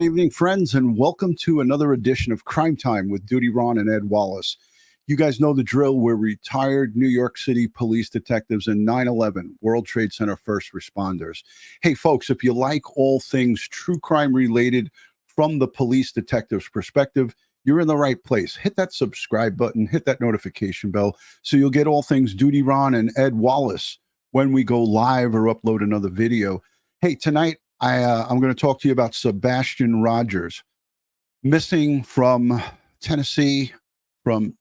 Good evening, friends, and welcome to another edition of Crime Time with DutyRon and Ed Wallace. You guys know the drill. We're retired New York City police detectives and 9/11 World Trade Center first responders. Hey, folks, if you like all things true crime related from the police detective's perspective, you're in the right place. Hit that subscribe button, hit that notification bell, so you'll get all things DutyRon and Ed Wallace when we go live or upload another video. Hey, tonight, I'm going to talk to you about Sebastian Rogers, missing from Tennessee from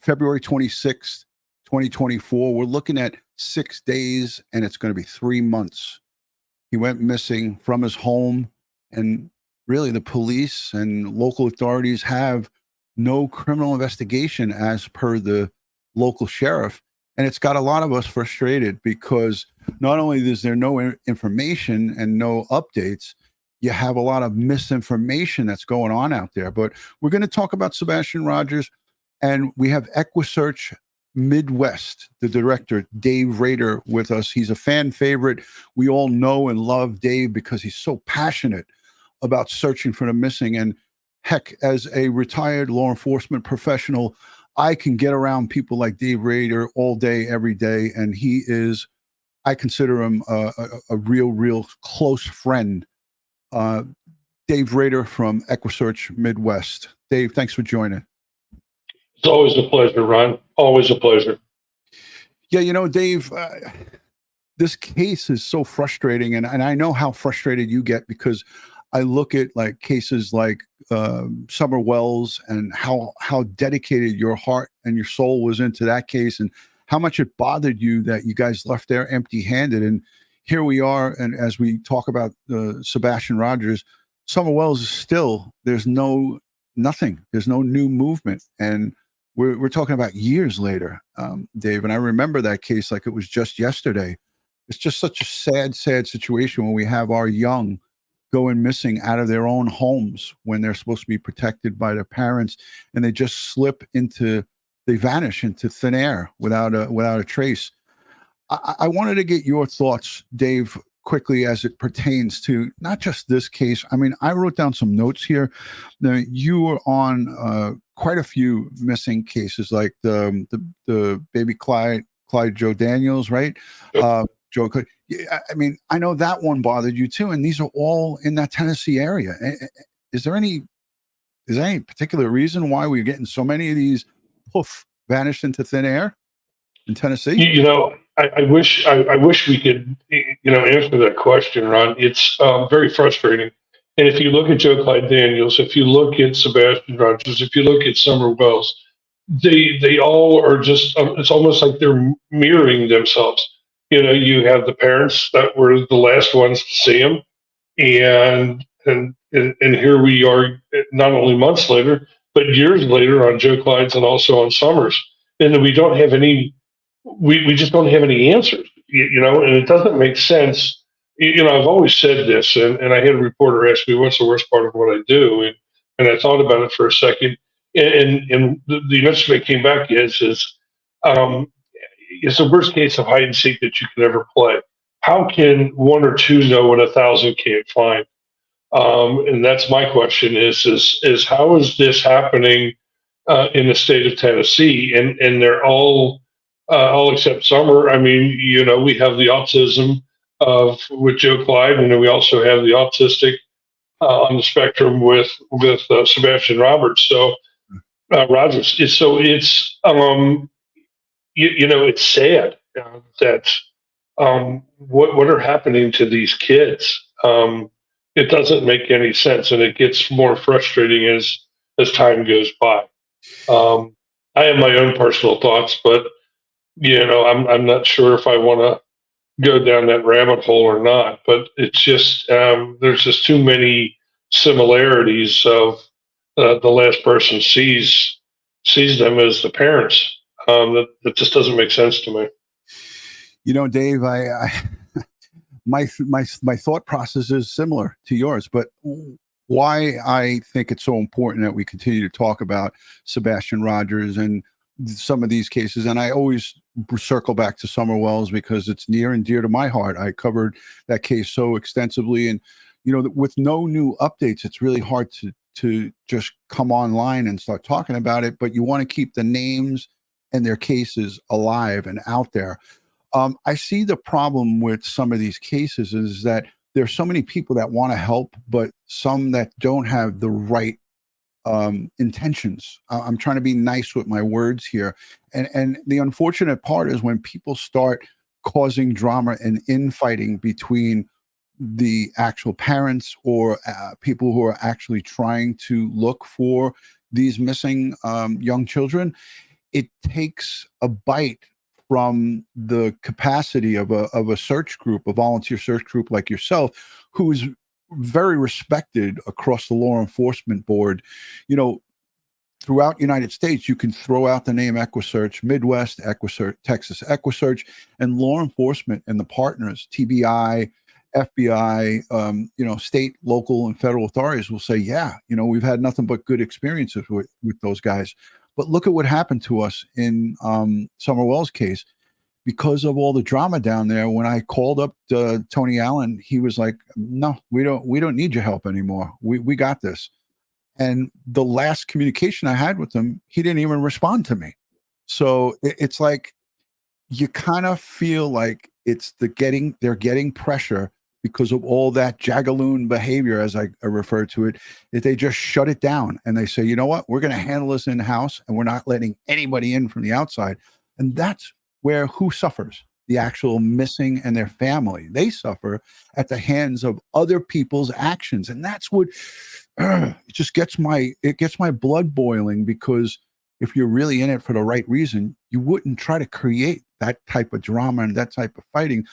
February 26th, 2024. We're looking at 6 days, and it's going to be 3 months. He went missing from his home, and really the police and local authorities have no criminal investigation as per the local sheriff. And it's got a lot of us frustrated because not only is there no information and no updates, you have a lot of misinformation that's going on out there. But we're going to talk about Sebastian Rogers, and we have EquuSearch Midwest, the director, Dave Rader, with us. He's a fan favorite. We all know and love Dave because he's so passionate about searching for the missing. And heck, as a retired law enforcement professional, I can get around people like Dave Rader all day, every day, and he is, I consider him a real close friend. Dave Rader from EquuSearch Midwest. Dave, thanks for joining. It's always a pleasure, Ron. Always a pleasure. Yeah, you know, Dave, this case is so frustrating, and I know how frustrated you get because I look at like cases like Summer Wells and how dedicated your heart and your soul was into that case, and how much it bothered you that you guys left there empty-handed. And here we are, and as we talk about Sebastian Rogers, Summer Wells is still, there's nothing. There's no new movement, and we're talking about years later, Dave. And I remember that case like it was just yesterday. It's just such a sad situation when we have our young going missing out of their own homes when they're supposed to be protected by their parents, and they just they vanish into thin air without a trace. I wanted to get your thoughts, Dave, quickly as it pertains to not just this case. I mean, I wrote down some notes here. Now, you were on quite a few missing cases, like the baby Clyde Joe Daniels, right? Joe, I mean, I know that one bothered you too, and these are all in that Tennessee area. Is there any particular reason why we're getting so many of these vanished into thin air in Tennessee? You know, I wish we could, answer that question, Ron. It's very frustrating. And if you look at Joe Clyde Daniels, if you look at Sebastian Rogers, if you look at Summer Wells, they all are just. It's almost like they're mirroring themselves. You know, you have the parents that were the last ones to see him, and here we are, not only months later, but years later on Joe Clyde's and also on Summers, and we don't have any. We just don't have any answers, and it doesn't make sense. I've always said this, and I had a reporter ask me, "What's the worst part of what I do?" And I thought about it for a second, and the answer that came back is it's the worst case of hide and seek that you can ever play. How can one or two know what 1,000 can't find? And that's my question: is how is this happening in the state of Tennessee? And they're all except Summer. I mean, we have the autism with Joe Clyde, and then we also have the autistic on the spectrum with Sebastian Roberts. So Rogers. It's sad that what are happening to these kids. It doesn't make any sense, and it gets more frustrating as time goes by. I have my own personal thoughts, but I'm not sure if I want to go down that rabbit hole or not. But it's just there's just too many similarities of the last person sees them as the parents. That just doesn't make sense to me. Dave, my thought process is similar to yours, but why I think it's so important that we continue to talk about Sebastian Rogers and some of these cases, and I always circle back to Summer Wells because it's near and dear to my heart. I covered that case so extensively, and with no new updates, it's really hard to just come online and start talking about it. But you want to keep the names and their cases alive and out there. I see the problem with some of these cases is that there's so many people that want to help, but some that don't have the right intentions. I'm trying to be nice with my words here. And the unfortunate part is when people start causing drama and infighting between the actual parents or people who are actually trying to look for these missing young children, it takes a bite from the capacity of a search group, a volunteer search group like yourself, who is very respected across the law enforcement board. Throughout United States, you can throw out the name EquuSearch, Midwest EquuSearch, Texas EquuSearch, and law enforcement and the partners, TBI, FBI, state, local, and federal authorities will say, yeah, we've had nothing but good experiences with those guys. But look at what happened to us in Summer Wells' case. Because of all the drama down there, when I called up Tony Allen, he was like, no, we don't need your help anymore. We got this. And the last communication I had with him, he didn't even respond to me. So it's like you kind of feel like they're getting pressure because of all that jagaloon behavior, as I refer to it, that they just shut it down and they say, you know what, we're going to handle this in-house and we're not letting anybody in from the outside. And that's where who suffers? The actual missing and their family. They suffer at the hands of other people's actions. And that's what it gets my blood boiling, because if you're really in it for the right reason, you wouldn't try to create that type of drama and that type of fighting.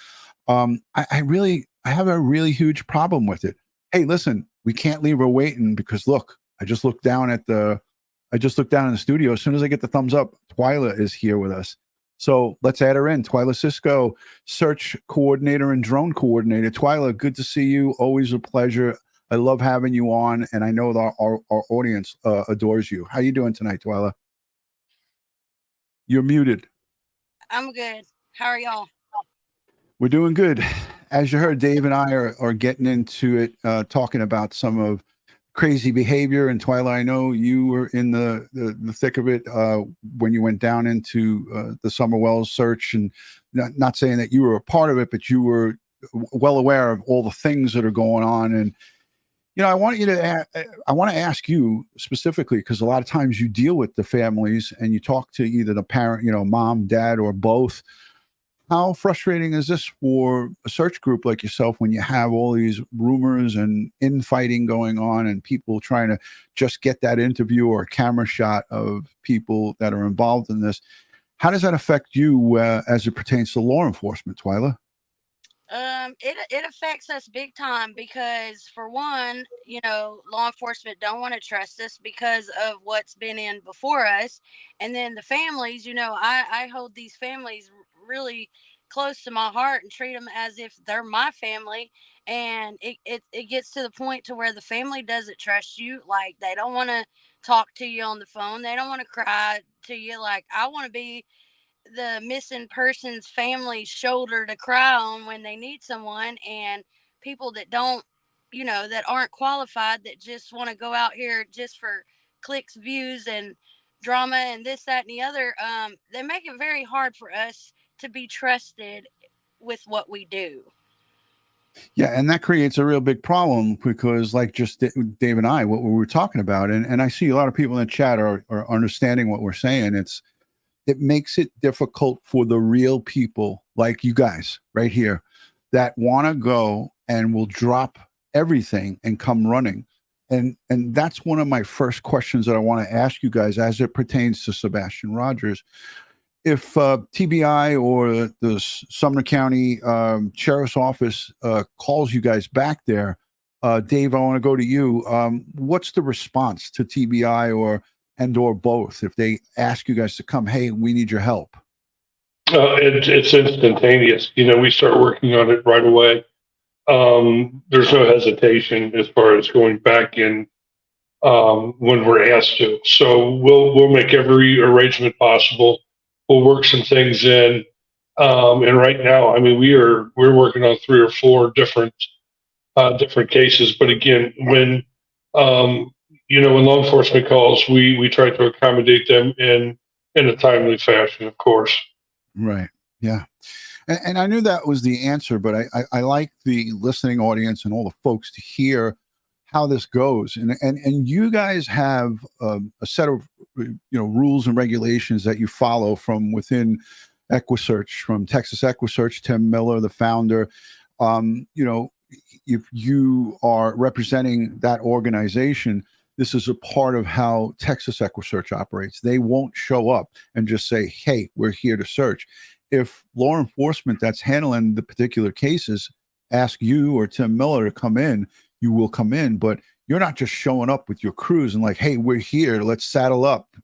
I have a really huge problem with it. Hey, listen, we can't leave her waiting because look, I just looked down in the studio. As soon as I get the thumbs up, Twila is here with us. So let's add her in. Twila Sisco, search coordinator and drone coordinator. Twila, good to see you. Always a pleasure. I love having you on, and I know that our audience adores you. How you doing tonight, Twila? You're muted. I'm good. How are y'all? We're doing good. As you heard, Dave and I are getting into it, talking about some of crazy behavior. And Twila, I know you were in the thick of it when you went down into the Summer Wells search, and not saying that you were a part of it, but you were well aware of all the things that are going on. And I want to ask you specifically, because a lot of times you deal with the families and you talk to either the parent, mom, dad, or both. How frustrating is this for a search group like yourself when you have all these rumors and infighting going on and people trying to just get that interview or camera shot of people that are involved in this? How does that affect you as it pertains to law enforcement, Twila? It affects us big time because, for one, law enforcement don't want to trust us because of what's been in before us. And then the families, I hold these families really close to my heart and treat them as if they're my family. And it gets to the point to where the family doesn't trust you. Like, they don't want to talk to you on the phone. They don't want to cry to you. Like, I want to be the missing person's family's shoulder to cry on when they need someone. And people that don't, that aren't qualified, that just want to go out here just for clicks, views, and drama and this, that, and the other, they make it very hard for us to be trusted with what we do. Yeah, and that creates a real big problem because, like just Dave and I, what we were talking about, and I see a lot of people in the chat are understanding what we're saying. It makes it difficult for the real people like you guys right here that want to go and will drop everything and come running. And that's one of my first questions that I want to ask you guys as it pertains to Sebastian Rogers. If TBI or the Sumner County Sheriff's Office calls you guys back there, Dave, I want to go to you. What's the response to TBI or both if they ask you guys to come? Hey, we need your help. It's instantaneous. We start working on it right away. There's no hesitation as far as going back in when we're asked to. So we'll make every arrangement possible. We'll work some things in. And right now, we're working on 3 or 4 different different cases. But again, when when law enforcement calls, we try to accommodate them in a timely fashion, of course. Right. Yeah. And I knew that was the answer, but I like the listening audience and all the folks to hear how this goes. And you guys have a set of rules and regulations that you follow from within EquuSearch, from Texas EquuSearch. Tim Miller, the founder. If you are representing that organization, this is a part of how Texas EquuSearch operates. They won't show up and just say, "Hey, we're here to search." If law enforcement that's handling the particular cases ask you or Tim Miller to come in, you will come in, but you're not just showing up with your crews and like, "Hey, we're here, let's saddle up,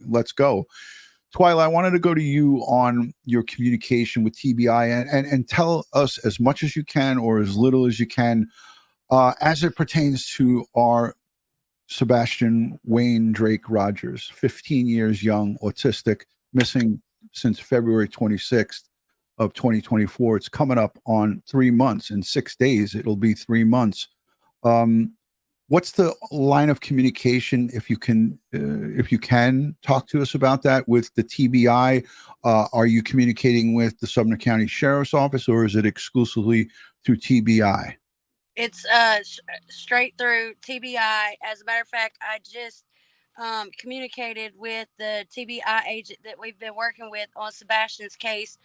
let's go." Twila, I wanted to go to you on your communication with TBI and tell us as much as you can or as little as you can as it pertains to our Sebastian Wayne Drake Rogers, 15 years young, autistic, missing since February 26th of 2024. It's coming up on 3 months. In 6 days, it'll be 3 months. What's the line of communication, if you can talk to us about that with the TBI? Are you communicating with the Sumner County Sheriff's Office, or is it exclusively through TBI? It's straight through TBI. As a matter of fact, I just communicated with the TBI agent that we've been working with on Sebastian's case.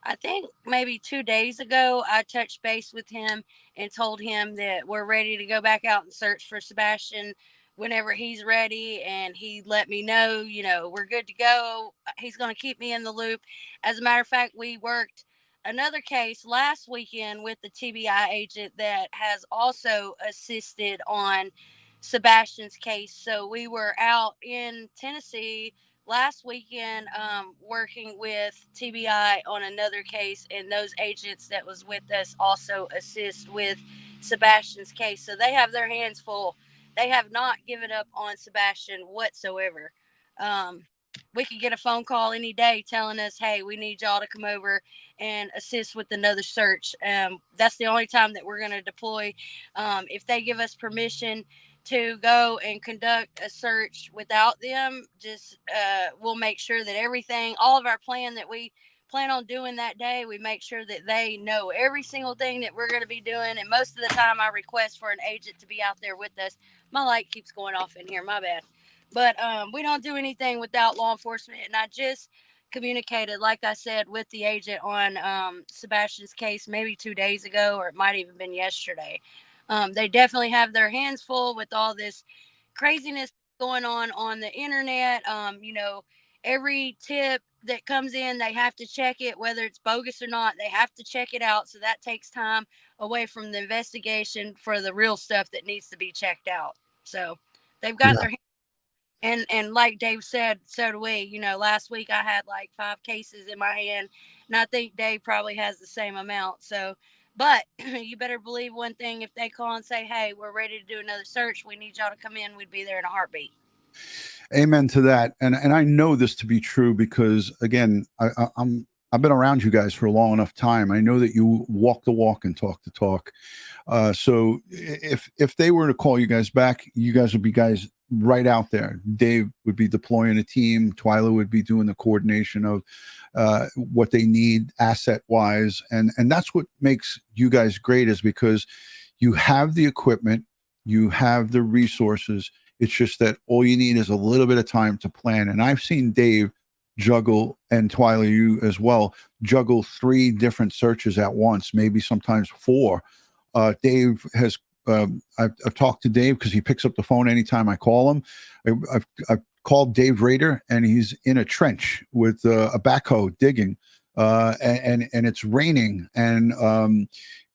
I think maybe 2 days ago, I touched base with him and told him that we're ready to go back out and search for Sebastian whenever he's ready. And he let me know, we're good to go. He's going to keep me in the loop. As a matter of fact, we worked another case last weekend with the TBI agent that has also assisted on Sebastian's case. So we were out in Tennessee last weekend working with TBI on another case, and those agents that was with us also assist with Sebastian's case. So they have their hands full. They have not given up on Sebastian whatsoever. We could get a phone call any day telling us, "Hey, we need y'all to come over and assist with another search." That's the only time that we're going to deploy. If they give us permission to go and conduct a search without them, just we'll make sure that all of our plan that we plan on doing that day, we make sure that they know every single thing that we're going to be doing. And most of the time I request for an agent to be out there with us. My light keeps going off in here, my bad. But we don't do anything without law enforcement. And I just communicated, like I said, with the agent on Sebastian's case maybe 2 days ago, or it might even been yesterday. They definitely have their hands full with all this craziness going on the internet. Every tip that comes in, they have to check it, whether it's bogus or not. They have to check it out. So that takes time away from the investigation for the real stuff that needs to be checked out. So they've got their hands. And like Dave said, so do we. Last week I had like 5 cases in my hand, and I think Dave probably has the same amount. So, but you better believe one thing: if they call and say, "Hey, we're ready to do another search, we need y'all to come in," we'd be there in a heartbeat. Amen to that. And I know this to be true because, again, I've been around you guys for a long enough time. I know that you walk the walk and talk the talk. So if they were to call you guys back, you guys would be guys right out there. Dave would be deploying a team. Twila would be doing the coordination of what they need asset wise. And that's what makes you guys great, is because you have the equipment, you have the resources. It's just that all you need is a little bit of time to plan. And I've seen Dave juggle, and Twila, you as well, juggle 3 different searches at once, maybe sometimes 4. Dave has, I've talked to Dave because he picks up the phone anytime I call him. I've called Dave Rader, and he's in a trench with a backhoe digging, and it's raining. And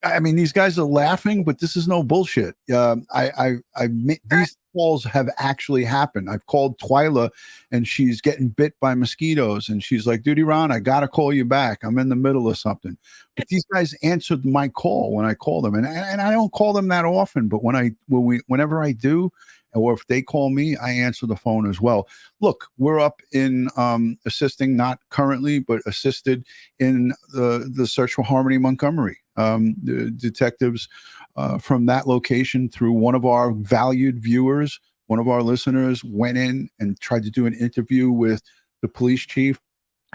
I mean, these guys are laughing, but this is no bullshit. These calls have actually happened. I've called Twila, and she's getting bit by mosquitoes, and she's like, "DutyRon, I gotta call you back. I'm in the middle of something." But these guys answered my call when I call them, and I don't call them that often, but whenever I do, or if they call me, I answer the phone as well. Look, we're up in assisting, not currently, but assisted in the search for Harmony Montgomery. The detectives from that location, through one of our valued viewers, one of our listeners, went in and tried to do an interview with the police chief.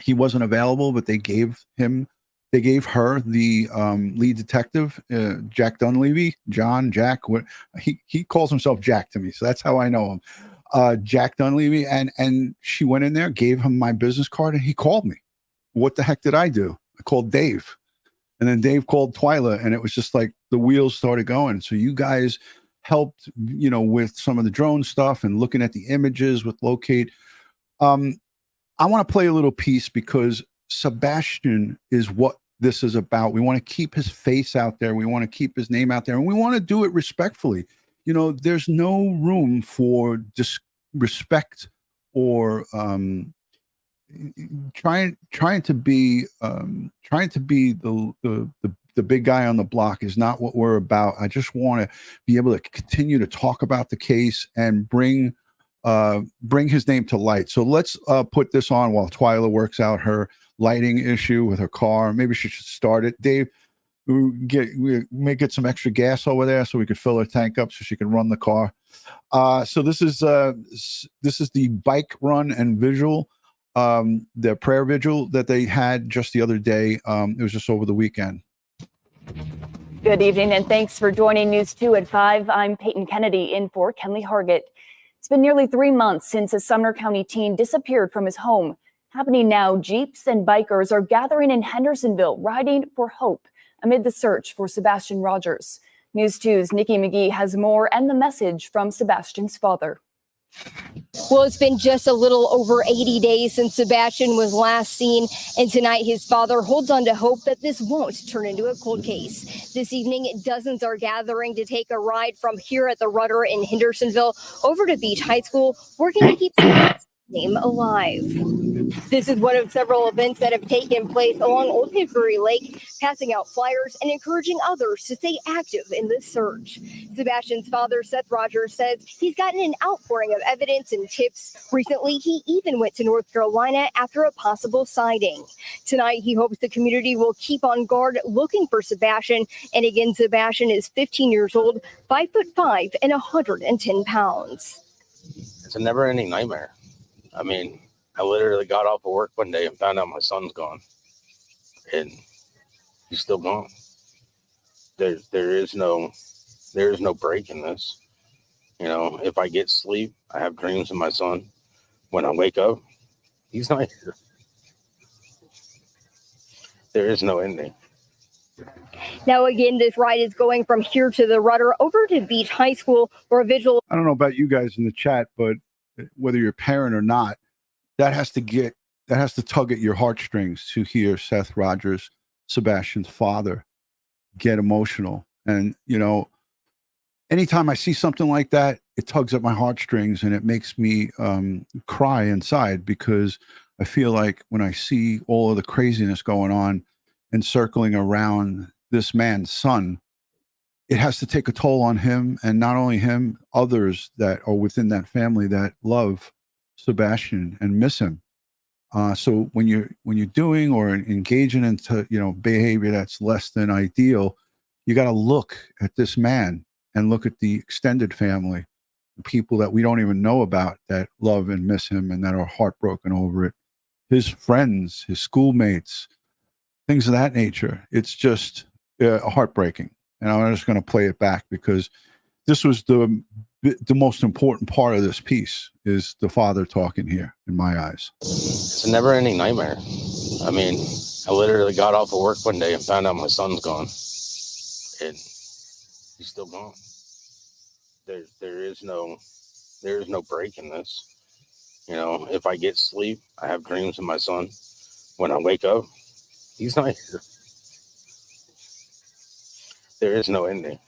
He wasn't available, but they gave her the lead detective, Jack Dunleavy, Jack. He calls himself Jack to me, so that's how I know him. Jack Dunleavy, and she went in there, gave him my business card, and he called me. What the heck did I do? I called Dave, and then Dave called Twila, and it was just like the wheels started going. So you guys helped, with some of the drone stuff and looking at the images with locate. I want to play a little piece because Sebastian is what this is about. We want to keep his face out there. We want to keep his name out there, and we want to do it respectfully. There's no room for disrespect or trying to be the big guy on the block is not what we're about. I just want to be able to continue to talk about the case and bring his name to light. So let's put this on while Twila works out her lighting issue with her car. Maybe she should start it. Dave, we may get some extra gas over there so we could fill her tank up so she can run the car. So this is the bike run and vigil, the prayer vigil that they had just the other day. It was just over the weekend. Good evening, and thanks for joining News 2 at 5. I'm Peyton Kennedy in for Kenley Hargett. It's been nearly 3 months since a Sumner County teen disappeared from his home. Happening now, Jeeps and bikers are gathering in Hendersonville, riding for hope amid the search for Sebastian Rogers. News 2's Nikki McGee has more and the message from Sebastian's father. Well, it's been just a little over 80 days since Sebastian was last seen, and tonight his father holds on to hope that this won't turn into a cold case. This evening, dozens are gathering to take a ride from here at the Rader in Hendersonville over to Beach High School, working to keep Sebastian's name alive. This is one of several events that have taken place along Old Hickory Lake, passing out flyers and encouraging others to stay active in this search. Sebastian's father, Seth Rogers, says he's gotten an outpouring of evidence and tips. Recently, he even went to North Carolina after a possible sighting. Tonight, he hopes the community will keep on guard looking for Sebastian. And again, Sebastian is 15 years old, 5'5" and 110 pounds. It's a never-ending nightmare. I mean, I literally got off of work one day and found out my son's gone, and he's still gone. There is no break in this. If I get sleep, I have dreams of my son. When I wake up, he's not here. There is no ending. Now, again, this ride is going from here to the Rader over to Beach High School, where a vigil. I don't know about you guys in the chat, but whether you're a parent or not, that has to tug at your heartstrings to hear Seth Rogers, Sebastian's father, get emotional. And, anytime I see something like that, it tugs at my heartstrings and it makes me cry inside, because I feel like when I see all of the craziness going on and circling around this man's son, it has to take a toll on him, and not only him, others that are within that family that love Sebastian and miss him. So when you're doing or engaging into behavior that's less than ideal, you got to look at this man and look at the extended family, the people that we don't even know about that love and miss him and that are heartbroken over it. His friends, his schoolmates, things of that nature. It's just heartbreaking. And I'm just going to play it back because this was the most important part of this piece, is the father talking here, in my eyes. It's a never-ending nightmare. I mean, I literally got off of work one day and found out my son's gone, and he's still gone. There is no break in this. If I get sleep, I have dreams of my son. When I wake up, he's not here. There is no ending.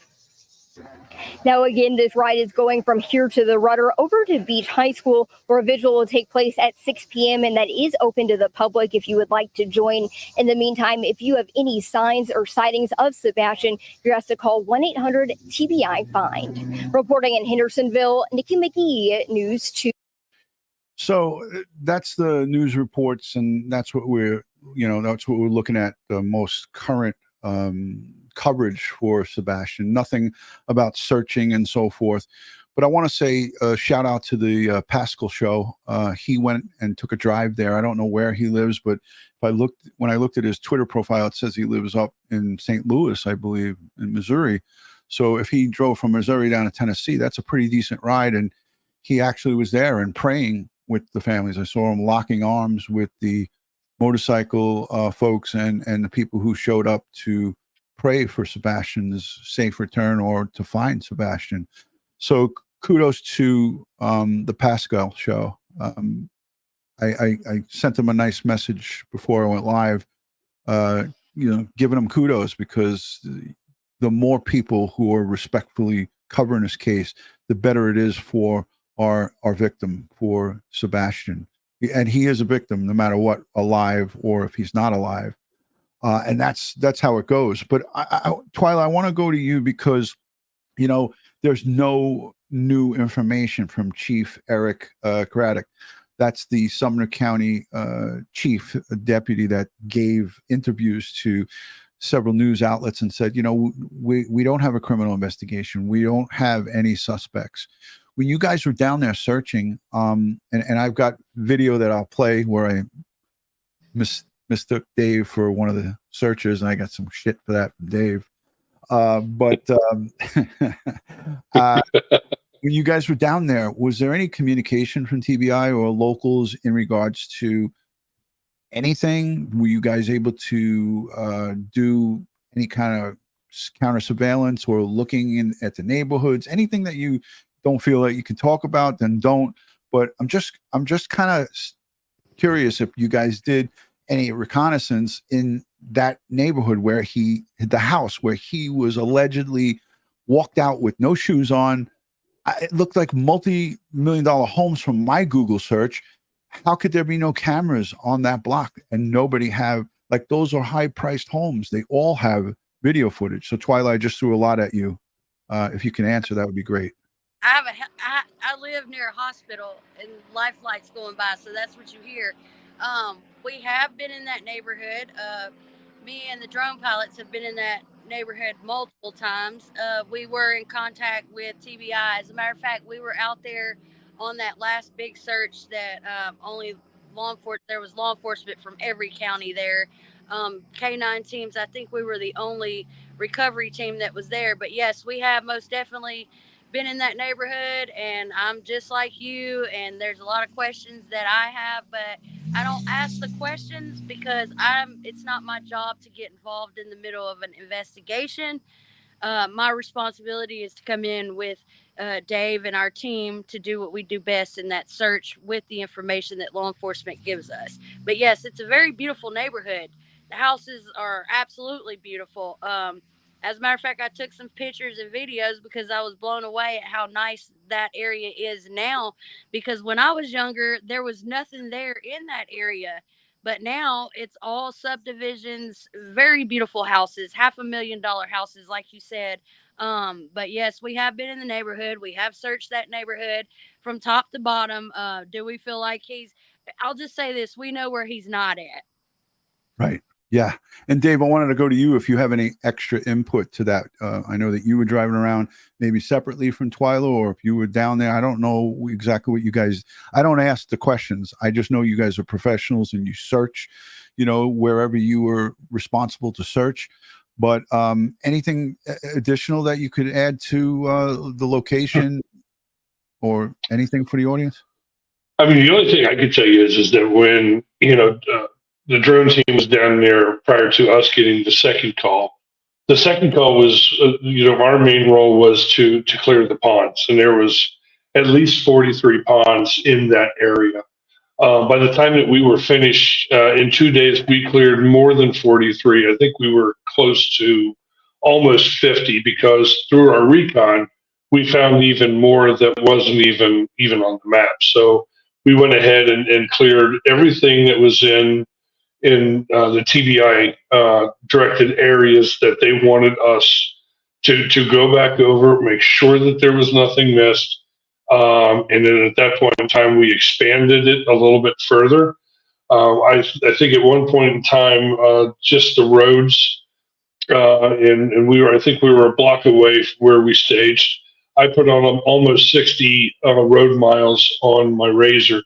Now, again, this ride is going from here to the Rader over to Beach High School, where a vigil will take place at 6 p.m. and that is open to the public if you would like to join. In the meantime, if you have any signs or sightings of Sebastian, you're asked to call 1-800-TBI-FIND. Reporting in Hendersonville, Nikki McGee, News 2. So that's the news reports, and that's what we're looking at, the most current coverage for Sebastian, nothing about searching and so forth. But I want to say shout out to the Pascal show. He went and took a drive there. I don't know where he lives, but when I looked at his Twitter profile, it says he lives up in St. Louis, I believe, in Missouri. So if he drove from Missouri down to Tennessee, that's a pretty decent ride. And he actually was there and praying with the families. I saw him locking arms with the motorcycle folks and the people who showed up to pray for Sebastian's safe return or to find Sebastian. So kudos to the Pascal show. I sent him a nice message before I went live, giving him kudos, because the more people who are respectfully covering his case, the better it is for our victim, for Sebastian. And he is a victim, no matter what, alive or if he's not alive. And that's how it goes. But Twila, I want to go to you because, there's no new information from Chief Eric Craddock. That's the Sumner County chief deputy that gave interviews to several news outlets and said, we don't have a criminal investigation. We don't have any suspects. When you guys were down there searching, and I've got video that I'll play where I mistook Dave for one of the searchers, and I got some shit for that from Dave. But when you guys were down there, was there any communication from TBI or locals in regards to anything? Were you guys able to do any kind of counter surveillance or looking at the neighborhoods? Anything that you don't feel that you can talk about, then don't. But I'm just kind of curious if you guys did any reconnaissance in that neighborhood where the house where he was allegedly walked out with no shoes on. It looked like multi-million-dollar homes from my Google search. How could there be no cameras on that block and nobody have, like, those are high-priced homes. They all have video footage. So Twila, I just threw a lot at you. If you can answer, that would be great. I live near a hospital and life lights going by, so that's what you hear. We have been in that neighborhood. Me and the drone pilots have been in that neighborhood multiple times. We were in contact with TBI. As a matter of fact, we were out there on that last big search that there was law enforcement from every county there. K9 teams, I think we were the only recovery team that was there. But yes, we have most definitely been in that neighborhood, and I'm just like you, and there's a lot of questions that I have, but I don't ask the questions because it's not my job to get involved in the middle of an investigation. My responsibility is to come in with Dave and our team to do what we do best in that search with the information that law enforcement gives us. But yes, it's a very beautiful neighborhood. The houses are absolutely beautiful. As a matter of fact, I took some pictures and videos because I was blown away at how nice that area is now. Because when I was younger, there was nothing there in that area. But now it's all subdivisions, very beautiful houses, $500,000 houses, like you said. But yes, we have been in the neighborhood. We have searched that neighborhood from top to bottom. Do we feel like I'll just say this, we know where he's not at. Right. Yeah. And Dave, I wanted to go to you if you have any extra input to that. I know that you were driving around maybe separately from Twila, or if you were down there. I don't know exactly what you guys, I don't ask the questions. I just know you guys are professionals and you search, wherever you were responsible to search. But anything additional that you could add to the location or anything for the audience? I mean, the only thing I could tell you is that when, the drone team was down there prior to us getting the second call. The second call was, our main role was to clear the ponds, and there was at least 43 ponds in that area. By the time that we were finished, in 2 days, we cleared more than 43. I think we were close to almost 50 because through our recon, we found even more that wasn't even on the map. So we went ahead and cleared everything that was in the TBI directed areas that they wanted us to go back over, make sure that there was nothing missed. And then at that point in time, we expanded it a little bit further. I think at one point in time, just the roads I think we were a block away from where we staged. I put on almost 60 road miles on my Razor,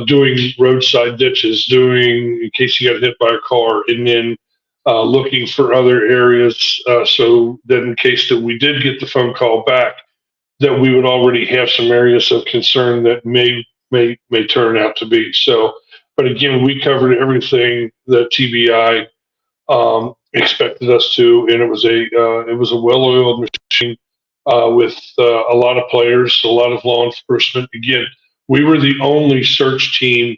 doing roadside ditches, doing in case you got hit by a car, and then looking for other areas, so that in case that we did get the phone call back, that we would already have some areas of concern that may turn out to be. So, but again, we covered everything that TBI expected us to, and it was a well-oiled machine with a lot of players, a lot of law enforcement. Again, we were the only search team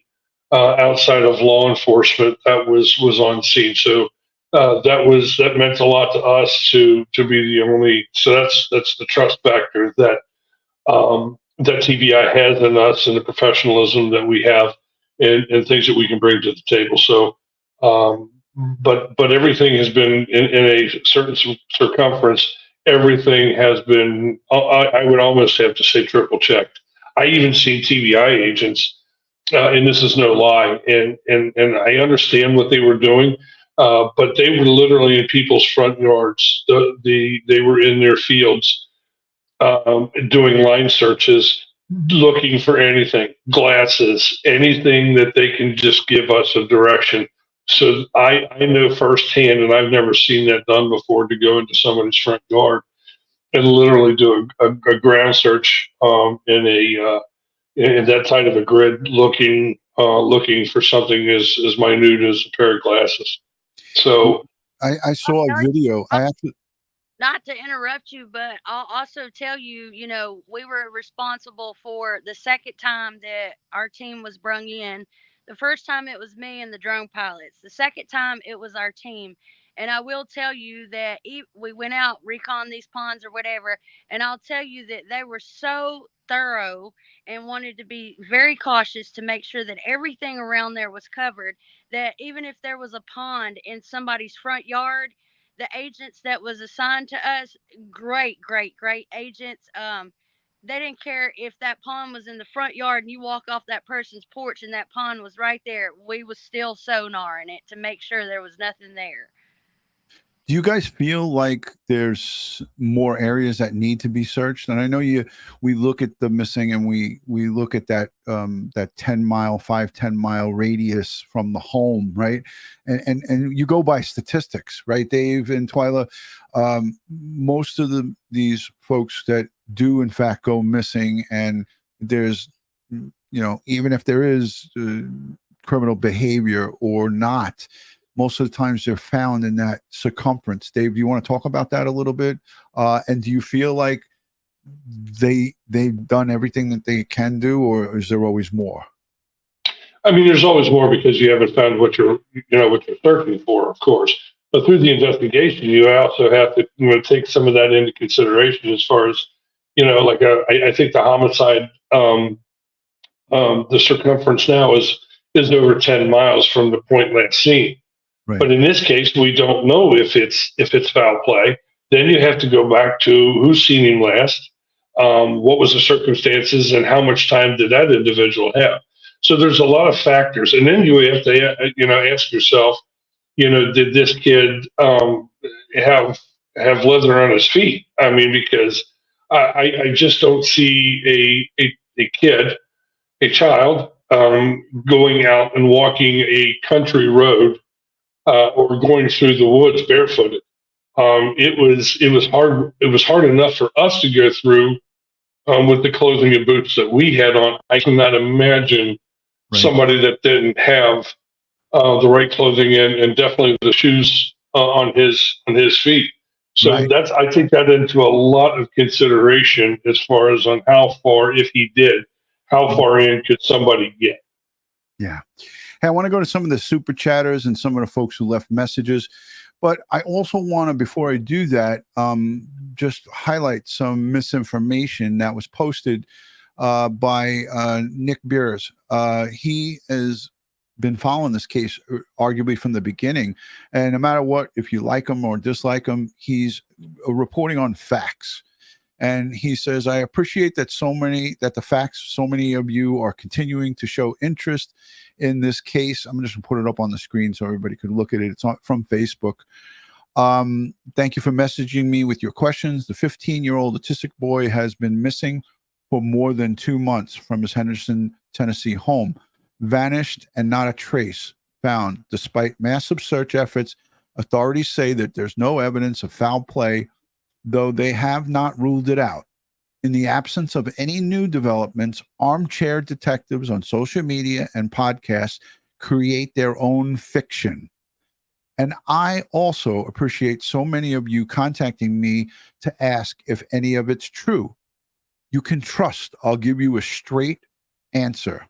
outside of law enforcement that was on scene. So that meant a lot to us to be the only. So that's the trust factor that TBI has in us, and the professionalism that we have, and things that we can bring to the table. So, but everything has been in a certain circumference. Everything has been, I would almost have to say, triple checked. I even seen TBI agents, and this is no lie, and I understand what they were doing, but they were literally in people's front yards. They were in their fields, doing line searches, looking for anything, glasses, anything that they can just give us a direction. So I know firsthand, and I've never seen that done before, to go into somebody's front yard and literally do a ground search in that tight of a grid, looking for something as minute as a pair of glasses. So I saw a video. I actually. Not to interrupt you, but I'll also tell you, we were responsible for the second time that our team was brung in. The first time it was me and the drone pilots. The second time it was our team. And I will tell you that we went out, recon these ponds or whatever, and I'll tell you that they were so thorough and wanted to be very cautious to make sure that everything around there was covered, that even if there was a pond in somebody's front yard, the agents that was assigned to us, great agents. They didn't care if that pond was in the front yard and you walk off that person's porch and that pond was right there. We was still sonaring it to make sure there was nothing there. Do you guys feel like there's more areas that need to be searched? And I know we look at the missing, and we look at that 10 mile radius from the home, right? And you go by statistics, right, Dave and Twila? Most of these folks that do in fact go missing, and there's, even if there is criminal behavior or not, most of the times they're found in that circumference. Dave, do you want to talk about that a little bit? And do you feel like they've done everything that they can do, or is there always more? I mean, there's always more, because you haven't found what you're searching for, of course. But through the investigation, you also have to take some of that into consideration, as far as I think the homicide, the circumference now is over 10 miles from the point last seen. Right. But in this case, we don't know if it's foul play. Then you have to go back to who's seen him last, what was the circumstances, and how much time did that individual have. So there's a lot of factors, and then you have to ask yourself, did this kid have leather on his feet? I mean, because I just don't see a child going out and walking a country road, or going through the woods barefooted. It was hard enough for us to go through with the clothing and boots that we had on. I cannot imagine somebody that didn't have the right clothing and definitely the shoes on his feet. So I take that into a lot of consideration, as far as on how far, if he did, how far in could somebody get? Yeah. Hey, I want to go to some of the super chatters and some of the folks who left messages, but I also want to, before I do that, just highlight some misinformation that was posted by Nick Beers. He has been following this case arguably from the beginning, and no matter what, if you like him or dislike him, he's reporting on facts. And he says, I appreciate that so many of you are continuing to show interest in this case. I'm just going to put it up on the screen so everybody could look at it. It's from Facebook. Thank you for messaging me with your questions. The 15-year-old autistic boy has been missing for more than 2 months from his Henderson, Tennessee home. Vanished and not a trace found. Despite massive search efforts, authorities say that there's no evidence of foul play, though they have not ruled it out. In the absence of any new developments, armchair detectives on social media and podcasts create their own fiction. And I also appreciate so many of you contacting me to ask if any of it's true. You can trust I'll give you a straight answer.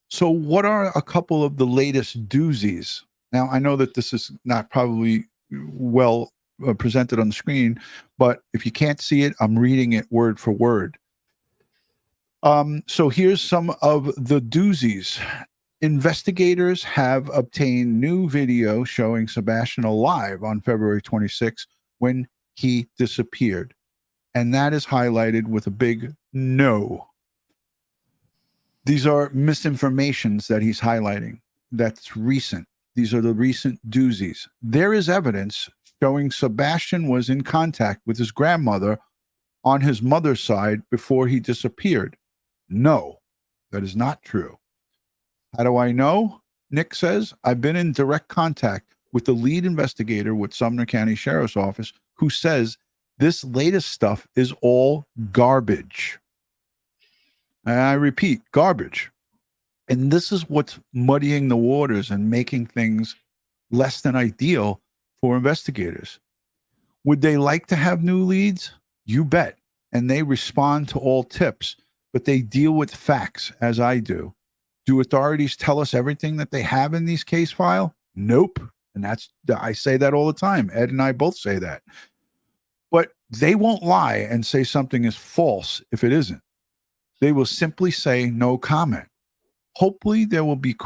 So what are a couple of the latest doozies? Now, I know that this is not probably well presented on the screen, but if you can't see it, I'm reading it word for word. So here's some of the doozies. Investigators have obtained new video showing Sebastian alive on February 26 when he disappeared. And that is highlighted with a big no. These are misinformations that he's highlighting. That's recent. These are the recent doozies. There is evidence showing Sebastian was in contact with his grandmother on his mother's side before he disappeared. No, that is not true. How do I know? Nick says, I've been in direct contact with the lead investigator with Sumner County Sheriff's Office, who says this latest stuff is all garbage. And I repeat, garbage. And this is what's muddying the waters and making things less than ideal for investigators. Would they like to have new leads? You bet. And they respond to all tips, but they deal with facts as I do. Do authorities tell us everything that they have in these case file? Nope. And I say that all the time. Ed and I both say that. But they won't lie and say something is false if it isn't. They will simply say no comment. Hopefully there will be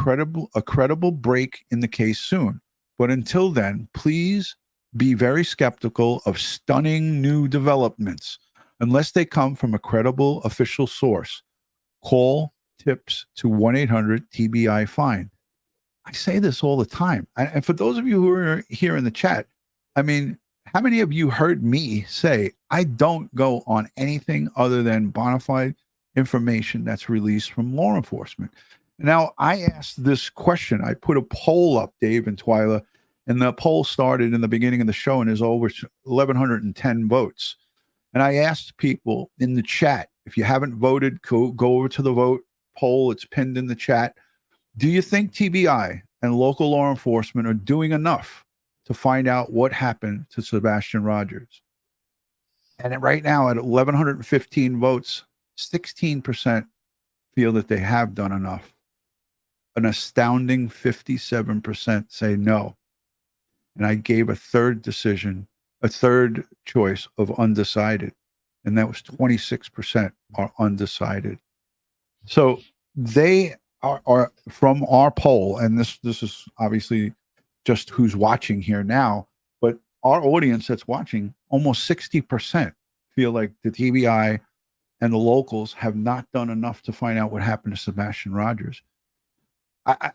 a credible break in the case soon. But until then, please be very skeptical of stunning new developments unless they come from a credible official source. Call tips to 1-800-TBI-FIND. I say this all the time. And for those of you who are here in the chat, I mean, how many of you heard me say, I don't go on anything other than bona fide information that's released from law enforcement? Now, I asked this question. I put a poll up, Dave and Twila, and the poll started in the beginning of the show, and there's over 1,110 votes. And I asked people in the chat, if you haven't voted, go over to the vote poll. It's pinned in the chat. Do you think TBI and local law enforcement are doing enough to find out what happened to Sebastian Rogers? And right now, at 1,115 votes, 16% feel that they have done enough. An astounding 57% say no. And I gave a third choice of undecided, and that was 26% are undecided. So they are from our poll, and this is obviously just who's watching here now, but our audience that's watching, almost 60% feel like the TBI and the locals have not done enough to find out what happened to Sebastian Rogers.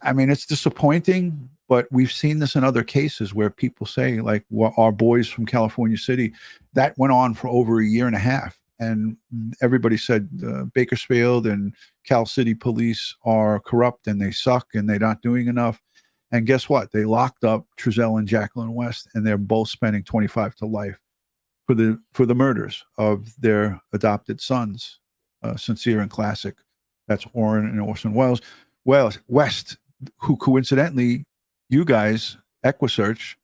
I mean, it's disappointing, but we've seen this in other cases where people say, like, well, our boys from California City, that went on for over a year and a half. And everybody said Bakersfield and Cal City police are corrupt and they suck and they're not doing enough. And guess what? They locked up Trezell and Jacqueline West, and they're both spending 25 to life for the murders of their adopted sons, Sincere and Classic. That's Orrin and Orson West, who coincidentally, you guys, EquuSearch,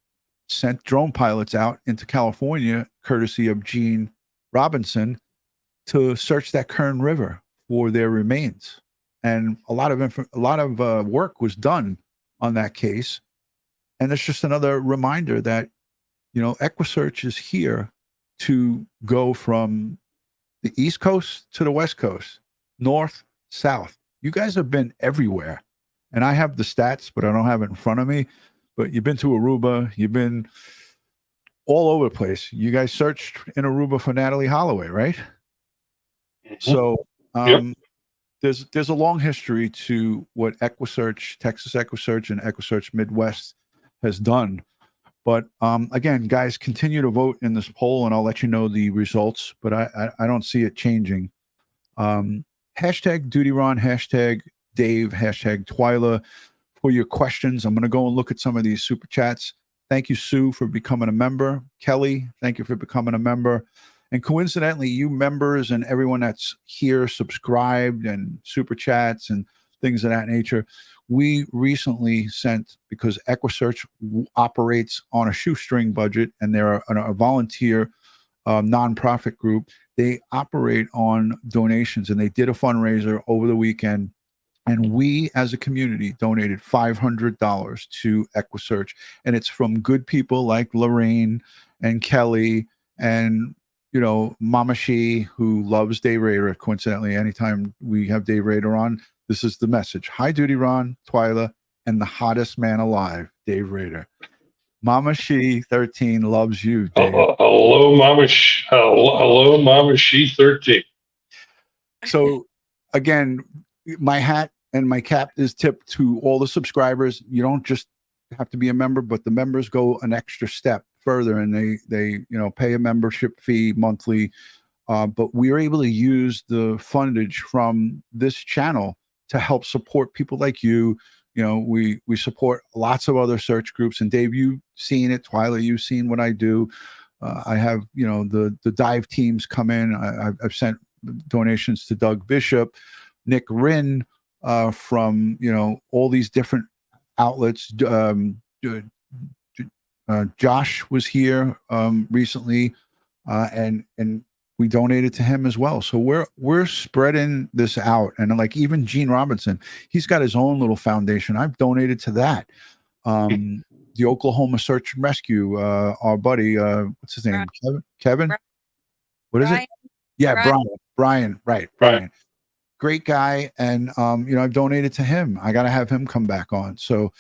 sent drone pilots out into California, courtesy of Gene Robinson, to search that Kern River for their remains. And a lot of work was done on that case. And it's just another reminder that, you know, EquuSearch is here to go from the East Coast to the West Coast, north, south. You guys have been everywhere. And I have the stats, but I don't have it in front of me. But you've been to Aruba. You've been all over the place. You guys searched in Aruba for Natalie Holloway, right? Mm-hmm. So there's a long history to what EquuSearch, Texas EquuSearch, and EquuSearch Midwest has done. But again, guys, continue to vote in this poll, and I'll let you know the results. But I don't see it changing. Hashtag DutyRon, hashtag Dave, hashtag Twila for your questions. I'm going to go and look at some of these super chats. Thank you, Sue, for becoming a member. Kelly, thank you for becoming a member. And coincidentally, you members and everyone that's here subscribed and super chats and things of that nature, we recently sent, because EquuSearch operates on a shoestring budget and they're a volunteer nonprofit group. They operate on donations, and they did a fundraiser over the weekend. And we, as a community, donated $500 to EquuSearch. And it's from good people like Lorraine and Kelly and, you know, Mama She, who loves Dave Rader. Coincidentally, anytime we have Dave Rader on, this is the message. Hi, DutyRon, Twila, and the hottest man alive, Dave Rader. Mama She 13 loves you, Dave. Hello, Mama She 13. So again, my hat and my cap is tipped to all the subscribers. You don't just have to be a member, but the members go an extra step further, and they pay a membership fee monthly. But we are able to use the fundage from this channel to help support people like you. You know, we support lots of other search groups, and Dave, you've seen it. Twila, you've seen what I do. I have, the dive teams come in. I've sent donations to Doug Bishop, Nick Rinn, from all these different outlets. Josh was here recently, and we donated to him as well. So we're spreading this out, and like even Gene Robinson, he's got his own little foundation. I've donated to that. The Oklahoma Search and Rescue, our buddy, what's his name? Kevin? What is it? Yeah, Brian. Right. Brian. Great guy. And, I've donated to him. I got to have him come back on. So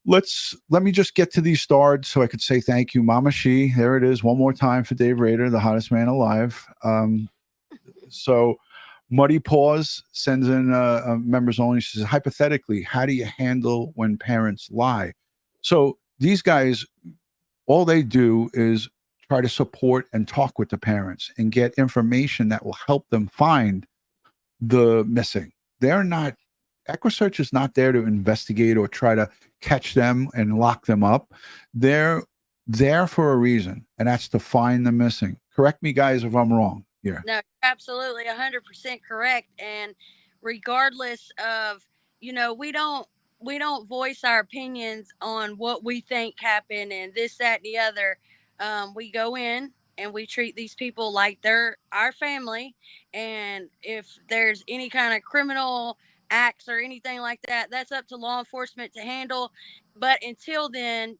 let me just get to these stars so I could say thank you. Mama She, there it is. One more time for Dave Rader, the hottest man alive. So Muddy Paws sends in members only. She says, hypothetically, how do you handle when parents lie? So these guys, all they do is try to support and talk with the parents and get information that will help them find the missing. EquuSearch is not there to investigate or try to catch them and lock them up. They're there for a reason, and that's to find the missing. Correct me, guys, if I'm wrong here. No, absolutely 100% correct. And regardless of, we don't voice our opinions on what we think happened and this, that, and the other. We go in and we treat these people like they're our family. And if there's any kind of criminal acts or anything like that, that's up to law enforcement to handle. But until then,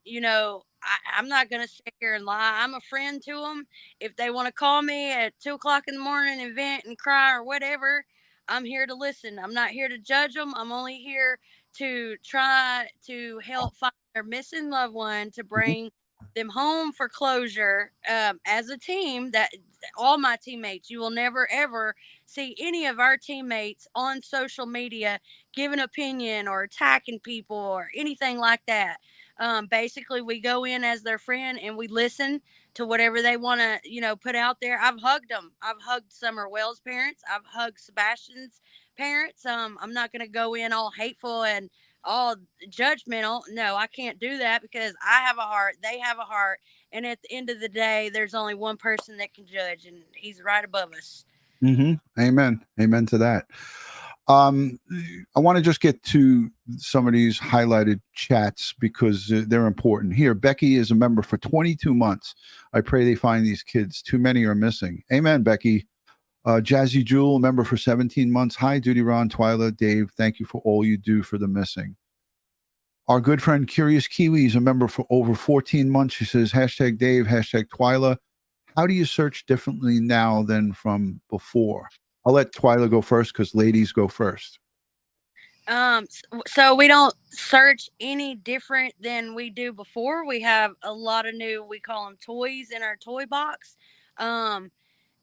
I'm not going to sit here and lie. I'm a friend to them. If they want to call me at 2:00 in the morning and vent and cry or whatever, I'm here to listen. I'm not here to judge them. I'm only here to try to help find their missing loved one, to bring them home for closure. As a team, that all my teammates, you will never ever see any of our teammates on social media give an opinion or attacking people or anything like that. Basically, we go in as their friend and we listen to whatever they want to, put out there. I've hugged them. I've hugged Summer Wells' parents. I've hugged Sebastian's parents. I'm not going to go in all hateful and all judgmental. No, I can't do that because I have a heart. They have a heart. And at the end of the day, there's only one person that can judge, and he's right above us. Amen. Amen to that. I want to just get to some of these highlighted chats because they're important. Here, Becky is a member for 22 months. I pray they find these kids. Too many are missing. Amen, Becky. Jazzy Jewel, a member for 17 months. Hi, DutyRon, Twila, Dave. Thank you for all you do for the missing. Our good friend Curious Kiwi is a member for over 14 months. She says, hashtag Dave, hashtag Twila. How do you search differently now than from before? I'll let Twila go first because ladies go first. So we don't search any different than we do before. We have a lot of new, we call them toys in our toy box.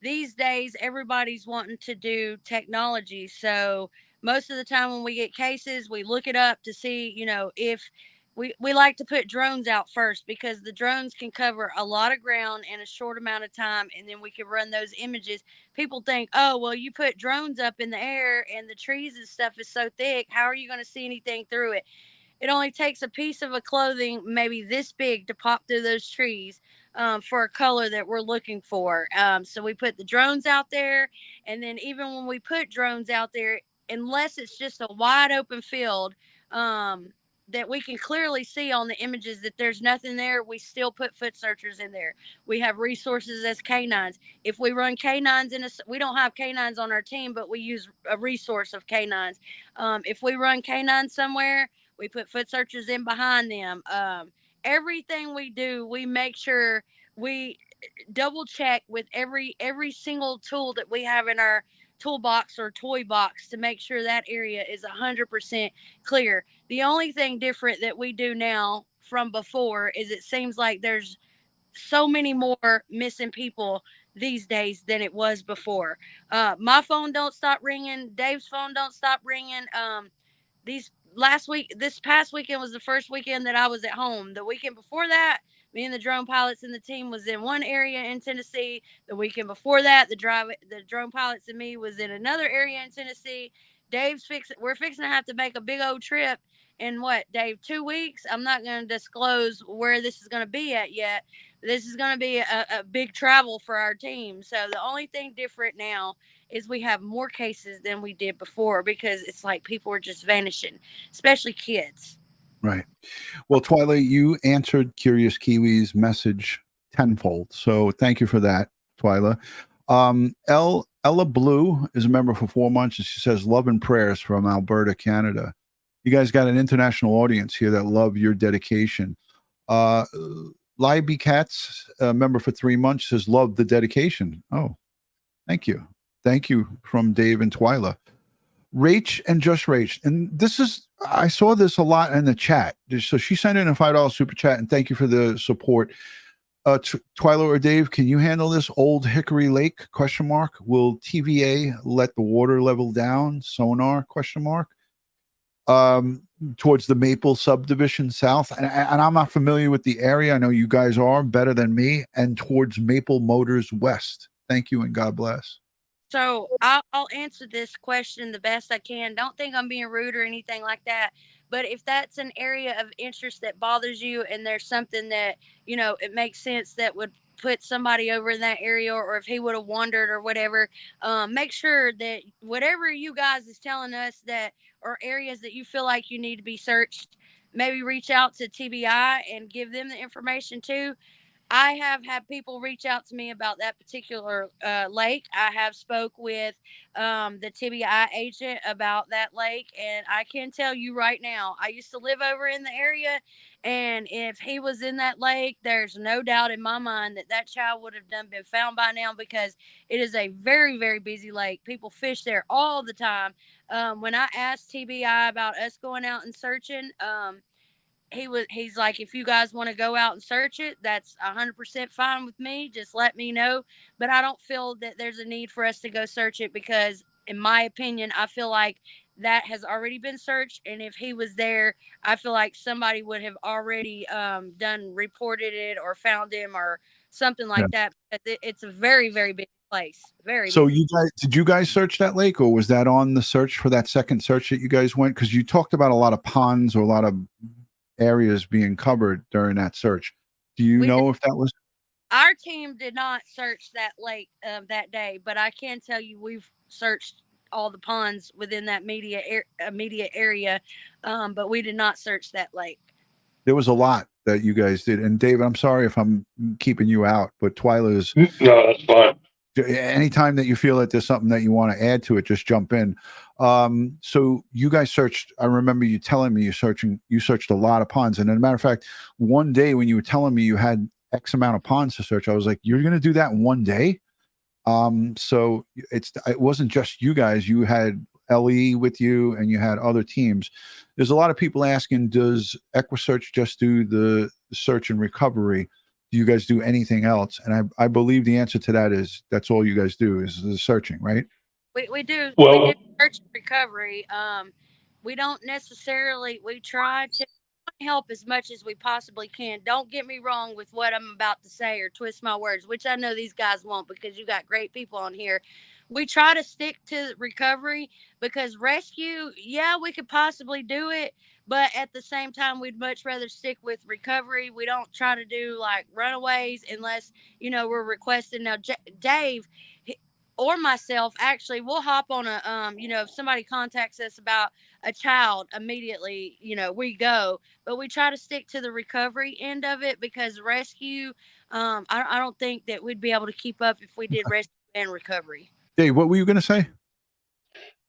These days, everybody's wanting to do technology. So most of the time when we get cases, we look it up to see, if we like to put drones out first because the drones can cover a lot of ground in a short amount of time, and then we can run those images. People think, oh, well, you put drones up in the air and the trees and stuff is so thick, how are you going to see anything through it? It only takes a piece of a clothing maybe this big to pop through those trees for a color that we're looking for. So we put the drones out there, and then even when we put drones out there, unless it's just a wide open field that we can clearly see on the images that there's nothing there, we still put foot searchers in there. We have resources as canines. If we run canines we don't have canines on our team, but we use a resource of canines. If we run canines somewhere, we put foot searchers in behind them. Everything we do, we make sure we double check with every single tool that we have in our toolbox or toy box to make sure that area is 100% clear. The only thing different that we do now from before is it seems like there's so many more missing people these days than it was before. My phone don't stop ringing. Dave's phone don't stop ringing. This past weekend was the first weekend that I was at home. The weekend before that, me and the drone pilots and the team was in one area in Tennessee. The weekend before that, the drone pilots and me was in another area in Tennessee. We're fixing to have to make a big old trip in what, Dave, 2 weeks? I'm not going to disclose where this is going to be at yet. This is going to be a big travel for our team. So the only thing different now is we have more cases than we did before because it's like people are just vanishing, especially kids. Right. Well, Twila, you answered Curious Kiwi's message tenfold. So thank you for that, Twila. Ella Blue is a member for 4 months, and she says, love and prayers from Alberta, Canada. You guys got an international audience here that love your dedication. Libby Katz, a member for 3 months, says, love the dedication. Oh, thank you. Thank you from Dave and Twila. Rach and Just Rach. And this is, I saw this a lot in the chat. So she sent in a $5 super chat, and thank you for the support. Twila or Dave, can you handle this? Old Hickory Lake, ? Will TVA let the water level down? Sonar, ? Towards the Maple subdivision south. And I'm not familiar with the area. I know you guys are better than me. And towards Maple Motors west. Thank you and God bless. So I'll answer this question the best I can. Don't think I'm being rude or anything like that. But if that's an area of interest that bothers you and there's something that, it makes sense that would put somebody over in that area, or if he would have wandered or whatever, make sure that whatever you guys is telling us that are areas that you feel like you need to be searched, maybe reach out to TBI and give them the information too. I have had people reach out to me about that particular lake. I have spoke with the TBI agent about that lake, and I can tell you right now, I used to live over in the area, and if he was in that lake, there's no doubt in my mind that that child would have been found by now, because it is a very, very busy lake. People fish there all the time. When I asked TBI about us going out and searching, he's like, if you guys want to go out and search it, that's 100% fine with me. Just let me know. But I don't feel that there's a need for us to go search it, because in my opinion, I feel like that has already been searched. And if he was there, I feel like somebody would have already reported it or found him or something like that. It's a very, very big place. So did you guys search that lake, or was that on the search for that second search that you guys went? Because you talked about a lot of ponds or a lot of areas being covered during that search. Do you know if that was? Our team did not search that lake that day, but I can tell you we've searched all the ponds within that immediate area, but we did not search that lake. There was a lot that you guys did. And David, I'm sorry if I'm keeping you out, but Twila's. No, that's fine. Anytime that you feel that there's something that you want to add to it, just jump in. So you guys searched, I remember you telling me you searched a lot of ponds. And as a matter of fact, one day when you were telling me you had X amount of ponds to search, I was like, you're going to do that in one day? So it wasn't just you guys. You had LE with you and you had other teams. There's a lot of people asking, does EquuSearch just do the search and recovery? Do you guys do anything else? And I believe the answer to that is that's all you guys do is the searching, right? We do. Well, we do search and recovery. We don't necessarily. We try to. help as much as we possibly can. Don't get me wrong with what I'm about to say or twist my words, which I know these guys won't because you got great people on here. We try to stick to recovery because rescue, yeah, we could possibly do it, but at the same time, we'd much rather stick with recovery. We don't try to do like runaways unless, we're requesting. Now, Dave or myself, actually, we'll hop on if somebody contacts us about a child immediately, we go, but we try to stick to the recovery end of it because rescue, I don't think that we'd be able to keep up if we did rescue and recovery. Dave, what were you going to say?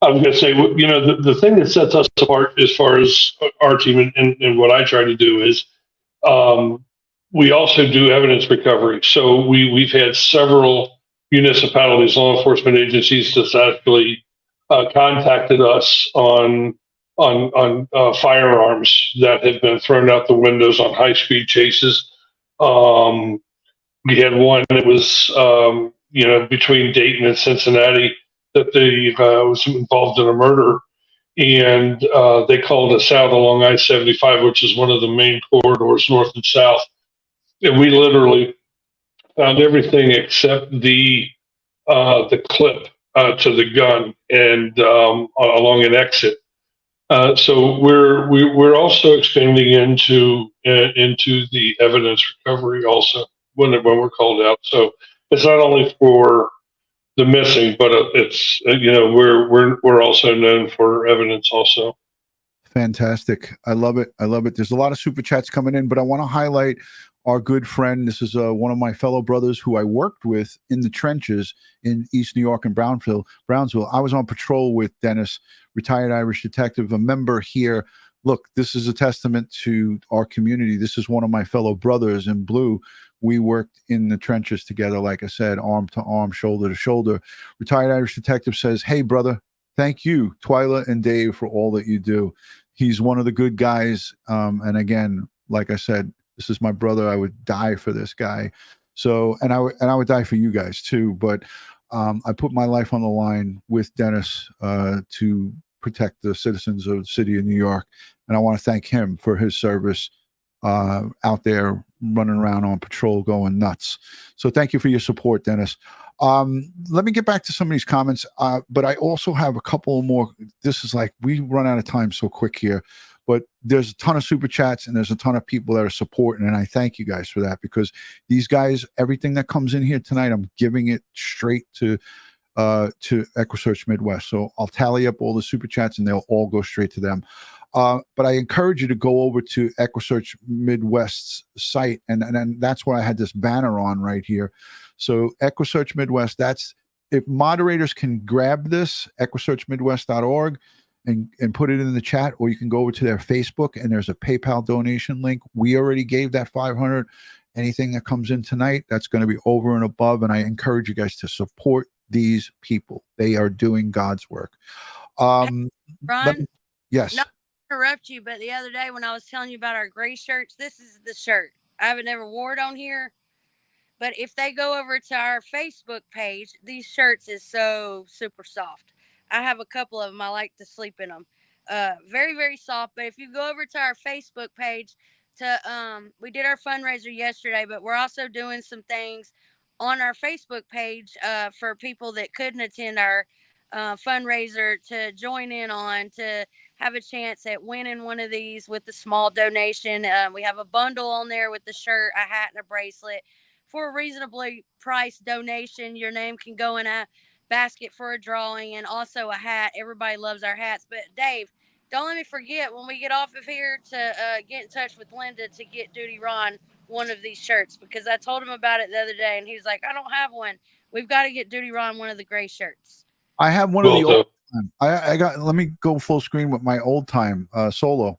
I was going to say, the thing that sets us apart as far as our team and what I try to do is we also do evidence recovery. So we've had several municipalities, law enforcement agencies that's actually contacted us on firearms that have been thrown out the windows on high-speed chases. We had one that was, between Dayton and Cincinnati that they was involved in a murder, and they called us out along I-75, which is one of the main corridors north and south, and we literally found everything except the clip to the gun and along an exit. So we're also expanding into the evidence recovery also when we're called out. So it's not only for the missing, but it's we're also known for evidence also. Fantastic. I love it. I love it. There's a lot of super chats coming in, but I want to highlight our good friend. This is one of my fellow brothers who I worked with in the trenches in East New York and Brownsville. I was on patrol with Dennis, retired Irish detective, a member here. Look, this is a testament to our community. This is one of my fellow brothers in blue. We worked in the trenches together, like I said, arm to arm, shoulder to shoulder. Retired Irish detective says, "Hey, brother, thank you, Twila and Dave, for all that you do." He's one of the good guys. And again, like I said, this is my brother. I would die for this guy. So, and I would die for you guys too. But I put my life on the line with Dennis to protect the citizens of the city of New York. And I want to thank him for his service out there running around on patrol going nuts. So thank you for your support, Dennis. Let me get back to some of these comments, but I also have a couple more. This is like, we run out of time so quick here, but there's a ton of super chats and there's a ton of people that are supporting, and I thank you guys for that, because these guys, everything that comes in here tonight, I'm giving it straight to EquuSearch Midwest. So I'll tally up all the super chats and they'll all go straight to them. But I encourage you to go over to EquuSearch Midwest's site, and that's why I had this banner on right here. So EquuSearch Midwest, that's, if moderators can grab this, EquuSearchMidwest.org, and put it in the chat, or you can go over to their Facebook and there's a PayPal donation link. We already gave that 500. Anything that comes in tonight, that's going to be over and above. And I encourage you guys to support these people. They are doing God's work. Ron, yes. Not to interrupt you, but the other day when I was telling you about our gray shirts, this is the shirt. I haven't never wore it on here, but if they go over to our Facebook page, these shirts is so super soft. I have a couple of them. I like to sleep in them. Very, very soft. But if you go over to our Facebook page, we did our fundraiser yesterday, but we're also doing some things on our Facebook page for people that couldn't attend our fundraiser to join in on, to have a chance at winning one of these with a small donation. We have a bundle on there with the shirt, a hat, and a bracelet. For a reasonably priced donation, your name can go in a basket for a drawing, and also a hat. Everybody loves our hats. But Dave, don't let me forget, when we get off of here, to get in touch with Linda to get DutyRon one of these shirts, because I told him about it the other day and he was like, "I don't have one." We've got to get DutyRon one of the gray shirts. I have one of the old time. I got, let me go full screen with my old time solo.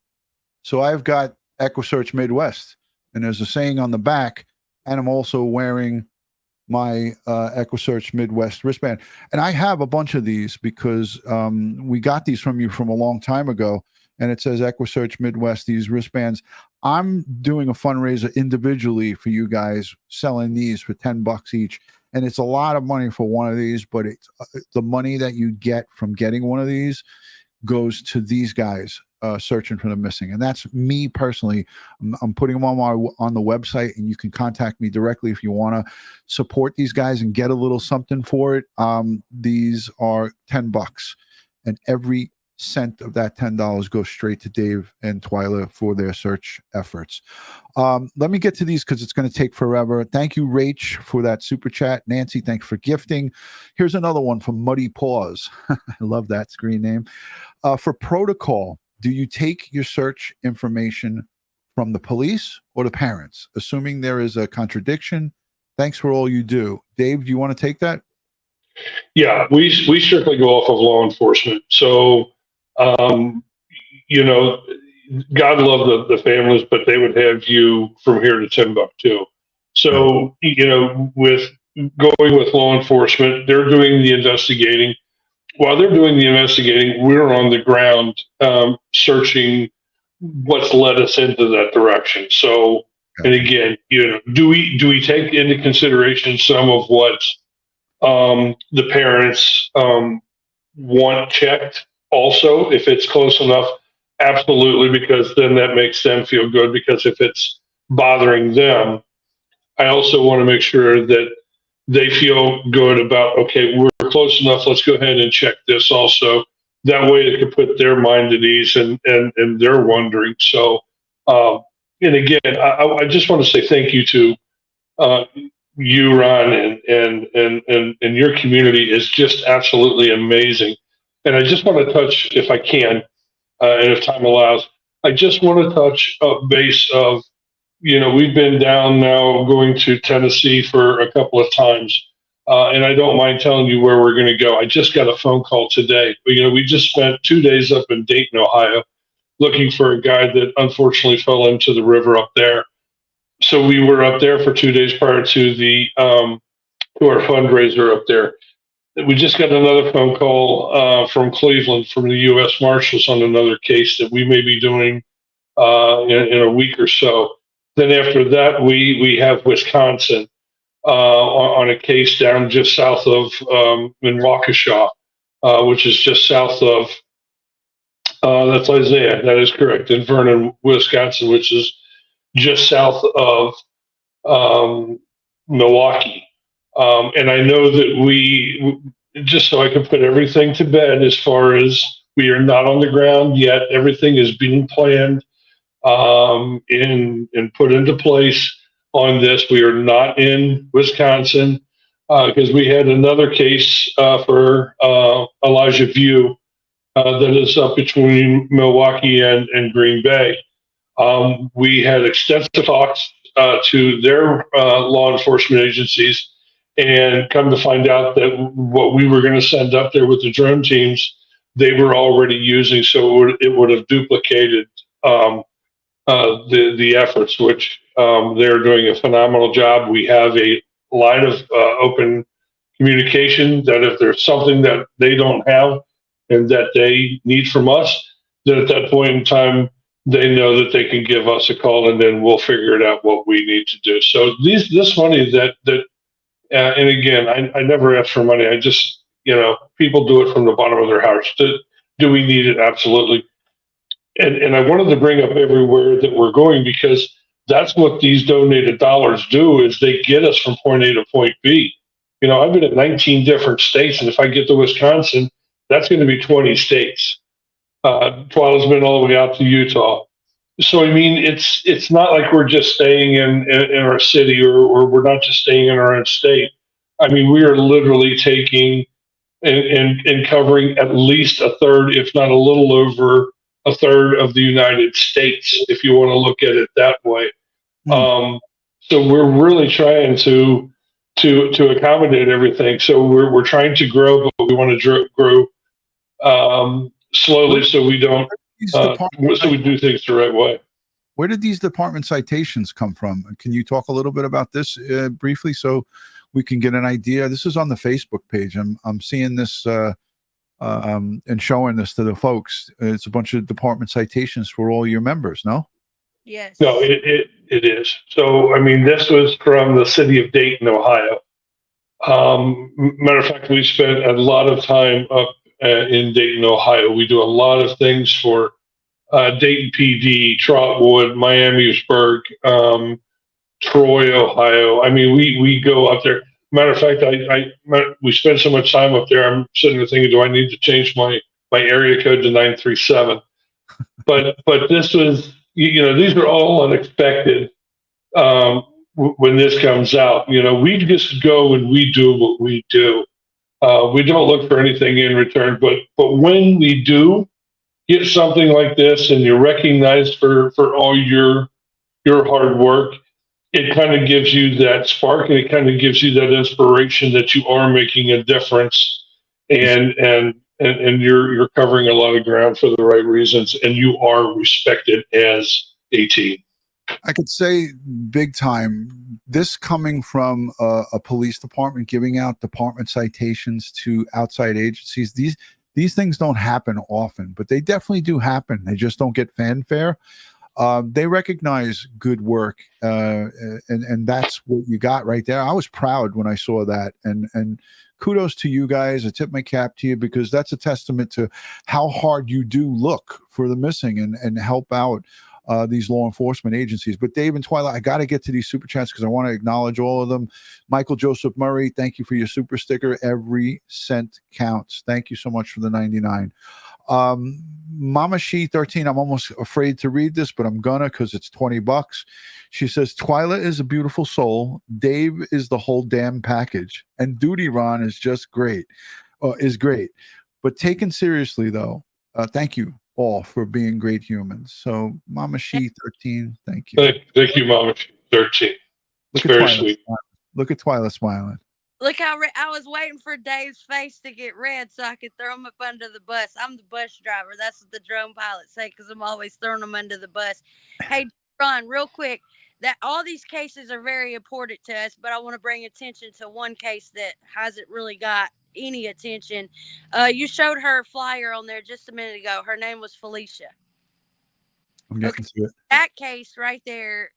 So I've got EquuSearch Midwest, and there's a saying on the back, and I'm also wearing my EquuSearch Midwest wristband. And I have a bunch of these because we got these from you from a long time ago, and it says EquuSearch Midwest, these wristbands. I'm doing a fundraiser individually for you guys, selling these for $10 each. And it's a lot of money for one of these, but it's the money that you get from getting one of these goes to these guys. searching for the missing. And that's me personally. I'm putting them on the website, and you can contact me directly if you want to support these guys and get a little something for it. These are $10, and every cent of that $10 goes straight to Dave and Twila for their search efforts. Let me get to these because it's going to take forever. Thank you, Rach, for that super chat. Nancy, thanks for gifting. Here's another one from Muddy Paws. I love that screen name. For protocol, do you take your search information from the police or the parents, assuming there is a contradiction? Thanks for all you do. Dave, do you want to take that? Yeah, we strictly go off of law enforcement. So, you know, God love the families, but they would have you from here to Timbuktu. So, you know, with going with law enforcement, they're doing the investigating. While they're doing the investigating, we're on the ground searching what's led us into that direction. So, and again, you know, do we take into consideration some of what the parents want checked also, if it's close enough? Absolutely, because then that makes them feel good, because if it's bothering them, I also want to make sure that they feel good about, okay, we're close enough, let's go ahead and check this also. That way it can put their mind at ease and they're wondering. So, and again, I just want to say thank you to you, Ron, and your community is just absolutely amazing. And I just want to touch, if I can, and if time allows, I just want to touch a base of, you know, we've been down now going to Tennessee for a couple of times, and I don't mind telling you where we're going to go. I just got a phone call today. You know, we just spent 2 days up in Dayton, Ohio, looking for a guy that unfortunately fell into the river up there. So we were up there for 2 days prior to the to our fundraiser up there. We just got another phone call from Cleveland, from the U.S. Marshals, on another case that we may be doing in a week or so. Then after that, we have Wisconsin on a case down just south of in Waukesha, which is just south of, that's Isaiah, that is correct, in Vernon, Wisconsin, which is just south of Milwaukee. And I know that we, just so I can put everything to bed, as far as we are not on the ground yet, everything is being planned and put into place on this. We are not in Wisconsin because we had another case for Elijah View that is up between Milwaukee and Green Bay. We had extensive talks to their law enforcement agencies, and come to find out that what we were going to send up there with the drone teams, they were already using, so it would have duplicated the efforts, which they're doing a phenomenal job. We have a line of open communication that if there's something that they don't have and that they need from us, then at that point in time, they know that they can give us a call, and then we'll figure it out what we need to do. So this money that and again, I never ask for money. I just, you know, people do it from the bottom of their hearts. Do we need it? Absolutely. And I wanted to bring up everywhere that we're going, because that's what these donated dollars do, is they get us from point A to point B. You know, I've been in 19 different states, and if I get to Wisconsin, that's going to be 20 states. Twila's been all the way out to Utah. So, I mean, it's not like we're just staying in our city, or we're not just staying in our own state. I mean, we are literally taking and covering at least a third, if not a little over a third of the United States, if you want to look at it that way. So we're really trying to accommodate everything. So we're trying to grow, but we want to grow slowly, so we don't so we do things the right way. Where did these department citations come from? Can you talk a little bit about this briefly, so we can get an idea? This is on the Facebook page. I'm seeing this and showing this to the folks. It's a bunch of department citations for all your members, no? Yes. No, it is. So, I mean, this was from the city of Dayton, Ohio. Matter of fact, we spent a lot of time up in Dayton, Ohio. We do a lot of things for Dayton PD, Trotwood, Miamisburg, Troy, Ohio. I mean, we go up there. Matter of fact, we spend so much time up there. I'm sitting there thinking, do I need to change my area code to 937? But this was, these are all unexpected. When this comes out, we just go and we do what we do. We don't look for anything in return. But when we do get something like this, and you're recognized for all your hard work, it kind of gives you that spark, and it kind of gives you that inspiration that you are making a difference, and you're covering a lot of ground for the right reasons, and you are respected as a team. I could say big time, this coming from a police department giving out department citations to outside agencies, these things don't happen often, but they definitely do happen. They just don't get fanfare. They recognize good work, and that's what you got right there. I was proud when I saw that, and kudos to you guys. I tip my cap to you, because that's a testament to how hard you do look for the missing and help out these law enforcement agencies. But Dave and Twila, I got to get to these super chats because I want to acknowledge all of them. Michael Joseph Murray, thank you for your super sticker. Every cent counts. Thank you so much for the 99. Mama She 13, I'm almost afraid to read this, but I'm gonna, because it's $20. She says, Twila is a beautiful soul. Dave is the whole damn package. And DutyRon is just great. Is great. But taken seriously, though, thank you all for being great humans. So Mama She 13, thank you. Thank you, Mama She 13. It's very sweet. Look at Twila smiling. Look how I was waiting for Dave's face to get red so I could throw him up under the bus. I'm the bus driver. That's what the drone pilots say, because I'm always throwing them under the bus. Hey, Ron, real quick, that all these cases are very important to us, but I want to bring attention to one case that hasn't really got any attention. You showed her flyer on there just a minute ago. Her name was Felicia. I'm getting to it. That case right there,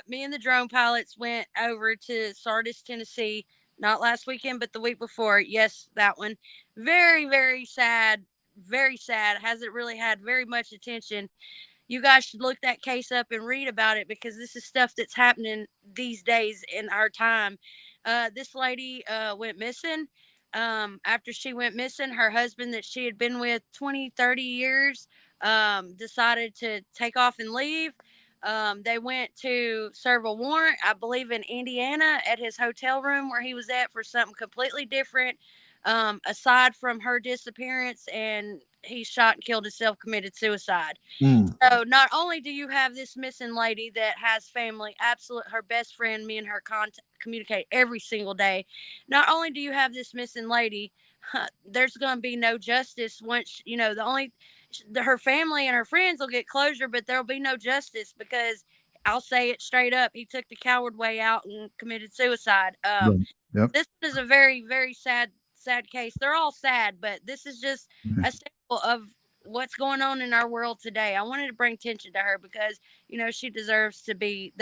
me and the drone pilots went over to Sardis, Tennessee, not last weekend, but the week before. Yes, that one. Very, very sad. Very sad. Hasn't really had very much attention. You guys should look that case up and read about it, because this is stuff that's happening these days in our time. This lady went missing. After she went missing, her husband that she had been with 20, 30 years decided to take off and leave. They went to serve a warrant, I believe in Indiana, at his hotel room where he was at for something completely different, aside from her disappearance, and he shot and killed himself, committed suicide. So not only do you have this missing lady that has family, her best friend, me and her communicate every single day. Not only do you have this missing lady, there's going to be no justice once, her family and her friends will get closure, but there'll be no justice, because I'll say it straight up, he took the coward way out and committed suicide. Yep. This is a very, very sad case. They're all sad, but this is just a sample of what's going on in our world today. I wanted to bring attention to her because, she deserves to be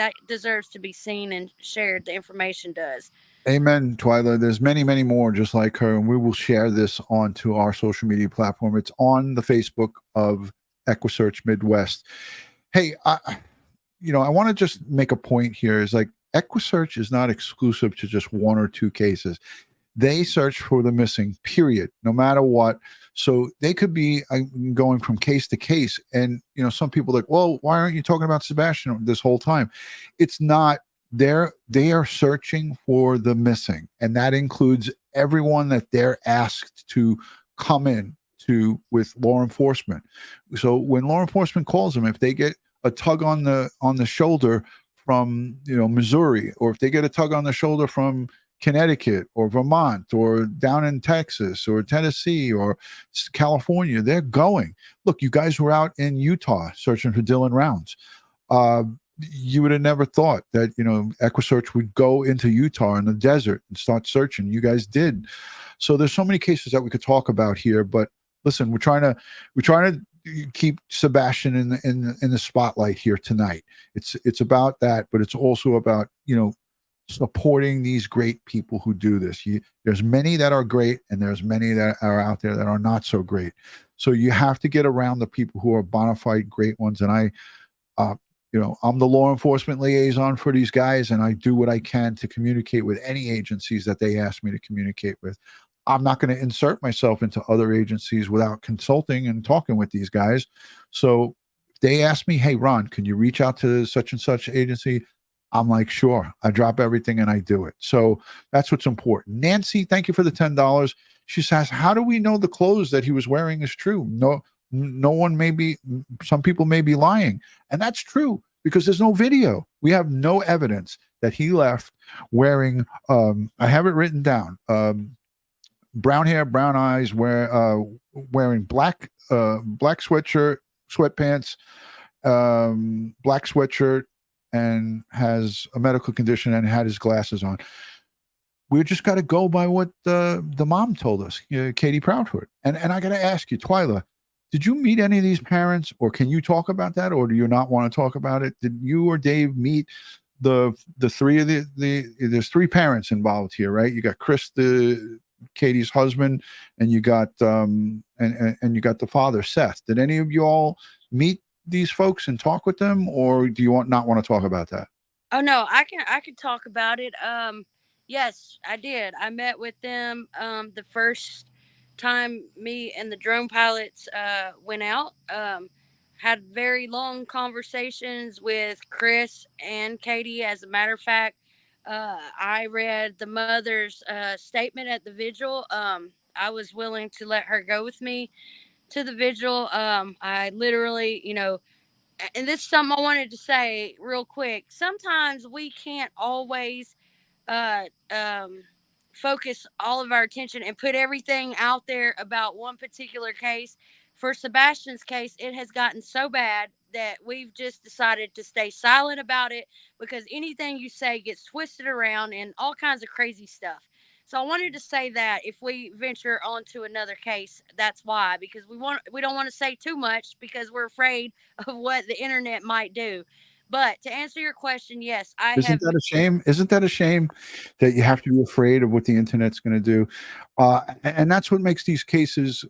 seen and shared. The information does. Amen, Twila. There's many, many more just like her, and we will share this onto our social media platform. It's on the Facebook of EquuSearch Midwest. Hey, I want to just make a point here. Is like EquuSearch is not exclusive to just one or two cases. They search for the missing, period, no matter what. So they could be going from case to case. And, some people are like, well, why aren't you talking about Sebastian this whole time? It's not. They are searching for the missing, and that includes everyone that they're asked to come in to with law enforcement. So when law enforcement calls them, if they get a tug on the shoulder from Missouri, or if they get a tug on the shoulder from Connecticut or Vermont or down in Texas or Tennessee or California, they're going. Look, you guys were out in Utah searching for Dylan Rounds. You would have never thought that, EquuSearch would go into Utah in the desert and start searching. You guys did. So there's so many cases that we could talk about here, but listen, we're trying to keep Sebastian in the spotlight here tonight. It's about that, but it's also about, supporting these great people who do this. There's many that are great, and there's many that are out there that are not so great. So you have to get around the people who are bona fide great ones. And I'm the law enforcement liaison for these guys, and I do what I can to communicate with any agencies that they ask me to communicate with. I'm not going to insert myself into other agencies without consulting and talking with these guys. So if they ask me, hey, Ron, can you reach out to such and such agency? I'm like, sure. I drop everything and I do it. So that's what's important. Nancy, thank you for the $10. She says, how do we know the clothes that he was wearing is true? No one may be, some people may be lying. And that's true because there's no video. We have no evidence that he left wearing, I have it written down, brown hair, brown eyes, wearing black sweatshirt, sweatpants, black sweatshirt, and has a medical condition and had his glasses on. We just got to go by what the mom told us, Katie Proudfoot. And I got to ask you, Twila, did you meet any of these parents, or can you talk about that, or do you not want to talk about it? Did you or Dave meet the three of there's three parents involved here, right? You got Chris, Katie's husband, and you got and you got the father, Seth. Did any of you all meet these folks and talk with them, or do you not want to talk about that? Oh no, I can talk about it. Yes, I did. I met with them the first time me and the drone pilots went out. Had very long conversations with Chris and Katie. As a matter of fact, I read the mother's statement at the vigil. I was willing to let her go with me to the vigil. I literally, and this is something I wanted to say real quick. Sometimes we can't always focus all of our attention and put everything out there about one particular case. For Sebastian's case, it has gotten so bad that we've just decided to stay silent about it, because anything you say gets twisted around and all kinds of crazy stuff. So I wanted to say that if we venture onto another case, that's why, because we don't want to say too much because we're afraid of what the internet might do. But to answer your question, yes, Isn't that a shame? Isn't that a shame that you have to be afraid of what the internet's going to do? And that's what makes these cases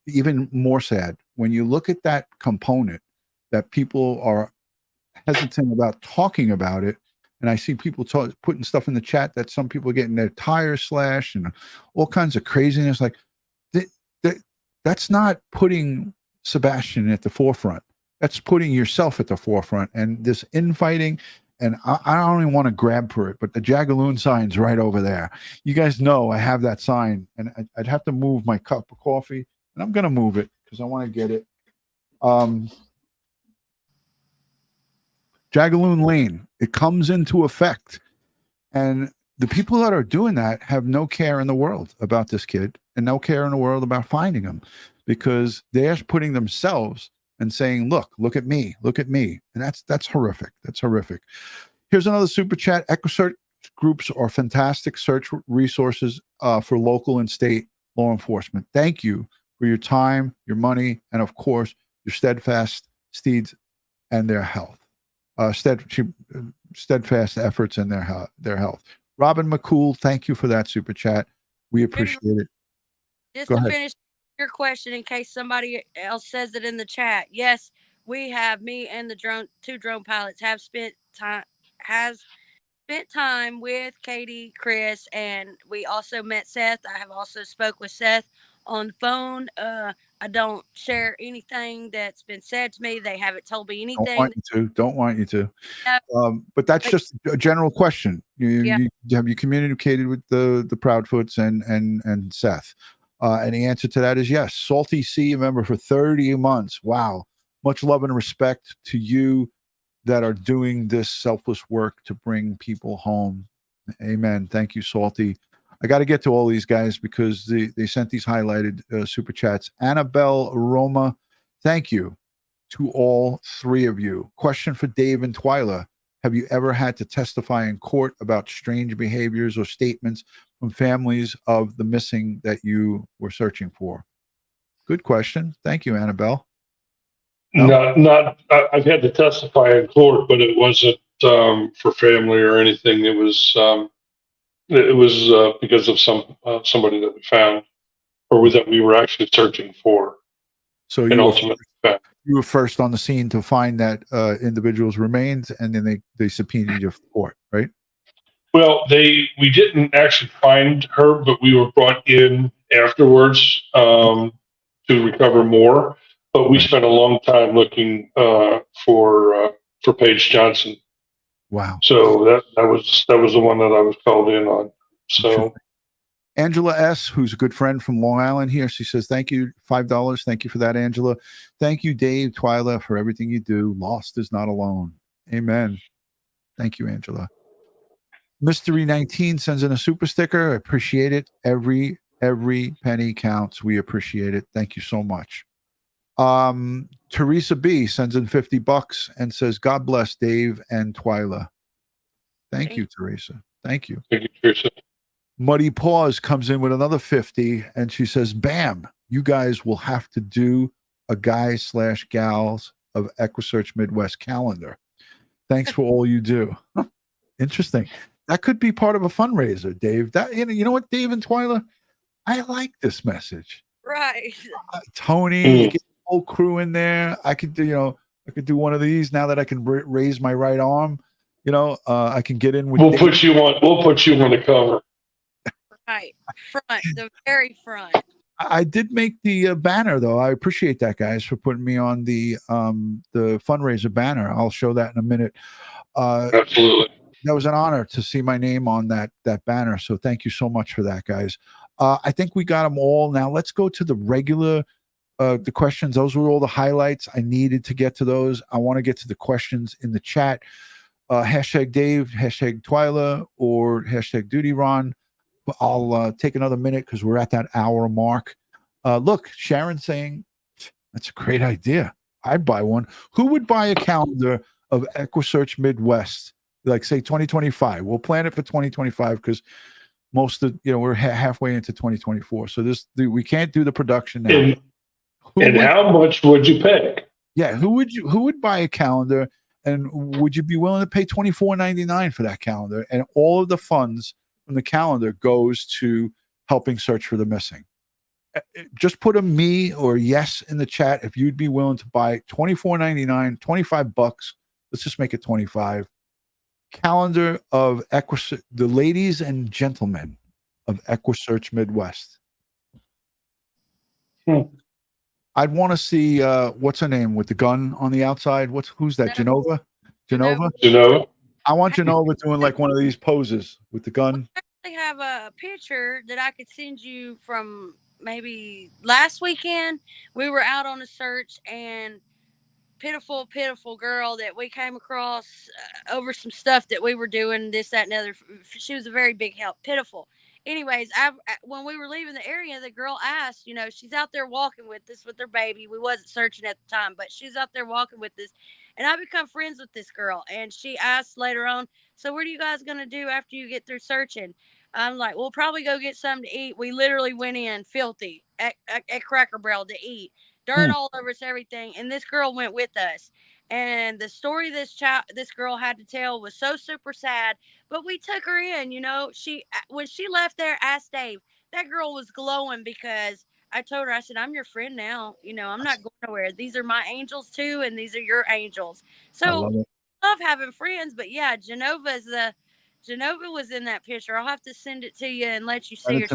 even more sad. When you look at that component that people are hesitant about talking about it, and I see people putting stuff in the chat that some people are getting their tires slashed and all kinds of craziness. Like that's not putting Sebastian at the forefront. That's putting yourself at the forefront. And this infighting, and I don't even want to grab for it, but the Jagaloon sign's right over there. You guys know I have that sign, and I'd have to move my cup of coffee, and I'm going to move it because I want to get it. Jagaloon Lane, it comes into effect. And the people that are doing that have no care in the world about this kid and no care in the world about finding him, because they're putting themselves and saying, look at me. And that's horrific. That's horrific. Here's another super chat. EquuSearch groups are fantastic search resources for local and state law enforcement. Thank you for your time, your money, and of course, your steadfast steeds and their health. Steadfast efforts in their health. Robin McCool, thank you for that super chat. We appreciate it. Just to finish your question, in case somebody else says it in the chat, yes, we have, me and the two drone pilots have spent time with Katie, Chris, and we also met Seth. I have also spoke with Seth on the phone. I don't share anything that's been said to me. They haven't told me anything. Don't want you to. But that's just a general question. Have you communicated with the Proudfoots and Seth? And the answer to that is yes. Salty Sea member for 30 months. Wow. Much love and respect to you that are doing this selfless work to bring people home. Amen. Thank you, Salty. I got to get to all these guys because they sent these highlighted super chats. Annabelle Roma, thank you to all three of you. Question for Dave and Twila. Have you ever had to testify in court about strange behaviors or statements from families of the missing that you were searching for? Good question. Thank you, Annabelle. No? I've had to testify in court, but it wasn't for family or anything. It was because of somebody that we found or that we were actually searching for. So and ultimately found. you were first on the scene to find that individual's remains, and then they subpoenaed you for court, right? Well, we didn't actually find her, but we were brought in afterwards to recover more. But we Right. spent a long time looking for Paige Johnson. Wow. So that was the one that I was called in on. So Angela S., who's a good friend from Long Island here, she says, thank you, $5. Thank you for that, Angela. Thank you, Dave, Twila, for everything you do. Lost is not alone. Amen. Thank you, Angela. Mystery 19 sends in a super sticker. I appreciate it. Every penny counts. We appreciate it. Thank you so much. Teresa B sends in $50 and says, God bless Dave and Twila. Thank you, Teresa. Thank you. thank you, Teresa. Muddy Paws comes in with another 50 and she says, bam, you guys will have to do a guys/gals of EquuSearch Midwest calendar. Thanks for all you do. Interesting. That could be part of a fundraiser, Dave. That you know what, Dave and Twila? I like this message. Right. Tony, you get the whole crew in there. I could do, I could do one of these now that I can raise my right arm. I can get in with. We'll put you on the cover. Right. Front, the very front. I did make the banner, though. I appreciate that, guys, for putting me on the fundraiser banner. I'll show that in a minute. Absolutely. That was an honor to see my name on that banner. So thank you so much for that, guys. I think we got them all. Now let's go to the regular the questions. Those were all the highlights. I needed to get to those. I want to get to the questions in the chat. Hashtag Dave, hashtag Twila, or hashtag DutyRon. I'll take another minute because we're at that hour mark. Look, Sharon's saying, that's a great idea. I'd buy one. Who would buy a calendar of EquuSearch Midwest? Like, say, 2025. We'll plan it for 2025 because most of, we're halfway into 2024. So we can't do the production now. How much would you pay? Yeah, who would buy a calendar, and would you be willing to pay $24.99 for that calendar? And all of the funds from the calendar goes to helping search for the missing. Just put a me or yes in the chat if you'd be willing to buy $24.99, $25. Let's just make it 25. Calendar of the ladies and gentlemen of EquuSearch Midwest. I'd want to see what's her name with the gun on the outside. Who's that? Genova? Genova? I want Genova doing like one of these poses with the gun. I have a picture that I could send you from maybe last weekend. We were out on a search, and pitiful girl that we came across over some stuff that we were doing, this, that, and other. She was a very big help. Pitiful. Anyways, when we were leaving the area, the girl asked, she's out there walking with us with her baby. We wasn't searching at the time, but she's out there walking with us. And I become friends with this girl. And she asked later on, so what are you guys going to do after you get through searching? I'm like, we'll probably go get something to eat. We literally went in filthy at Cracker Barrel to eat. Dirt all over us, everything. And this girl went with us. And the story this girl had to tell was so super sad. But we took her in, when she left there, asked Dave, that girl was glowing because I told her, I said, I'm your friend now. I'm not going nowhere. These are my angels too, and these are your angels. So I love having friends. But yeah, Genova was in that picture. I'll have to send it to you and let you see her.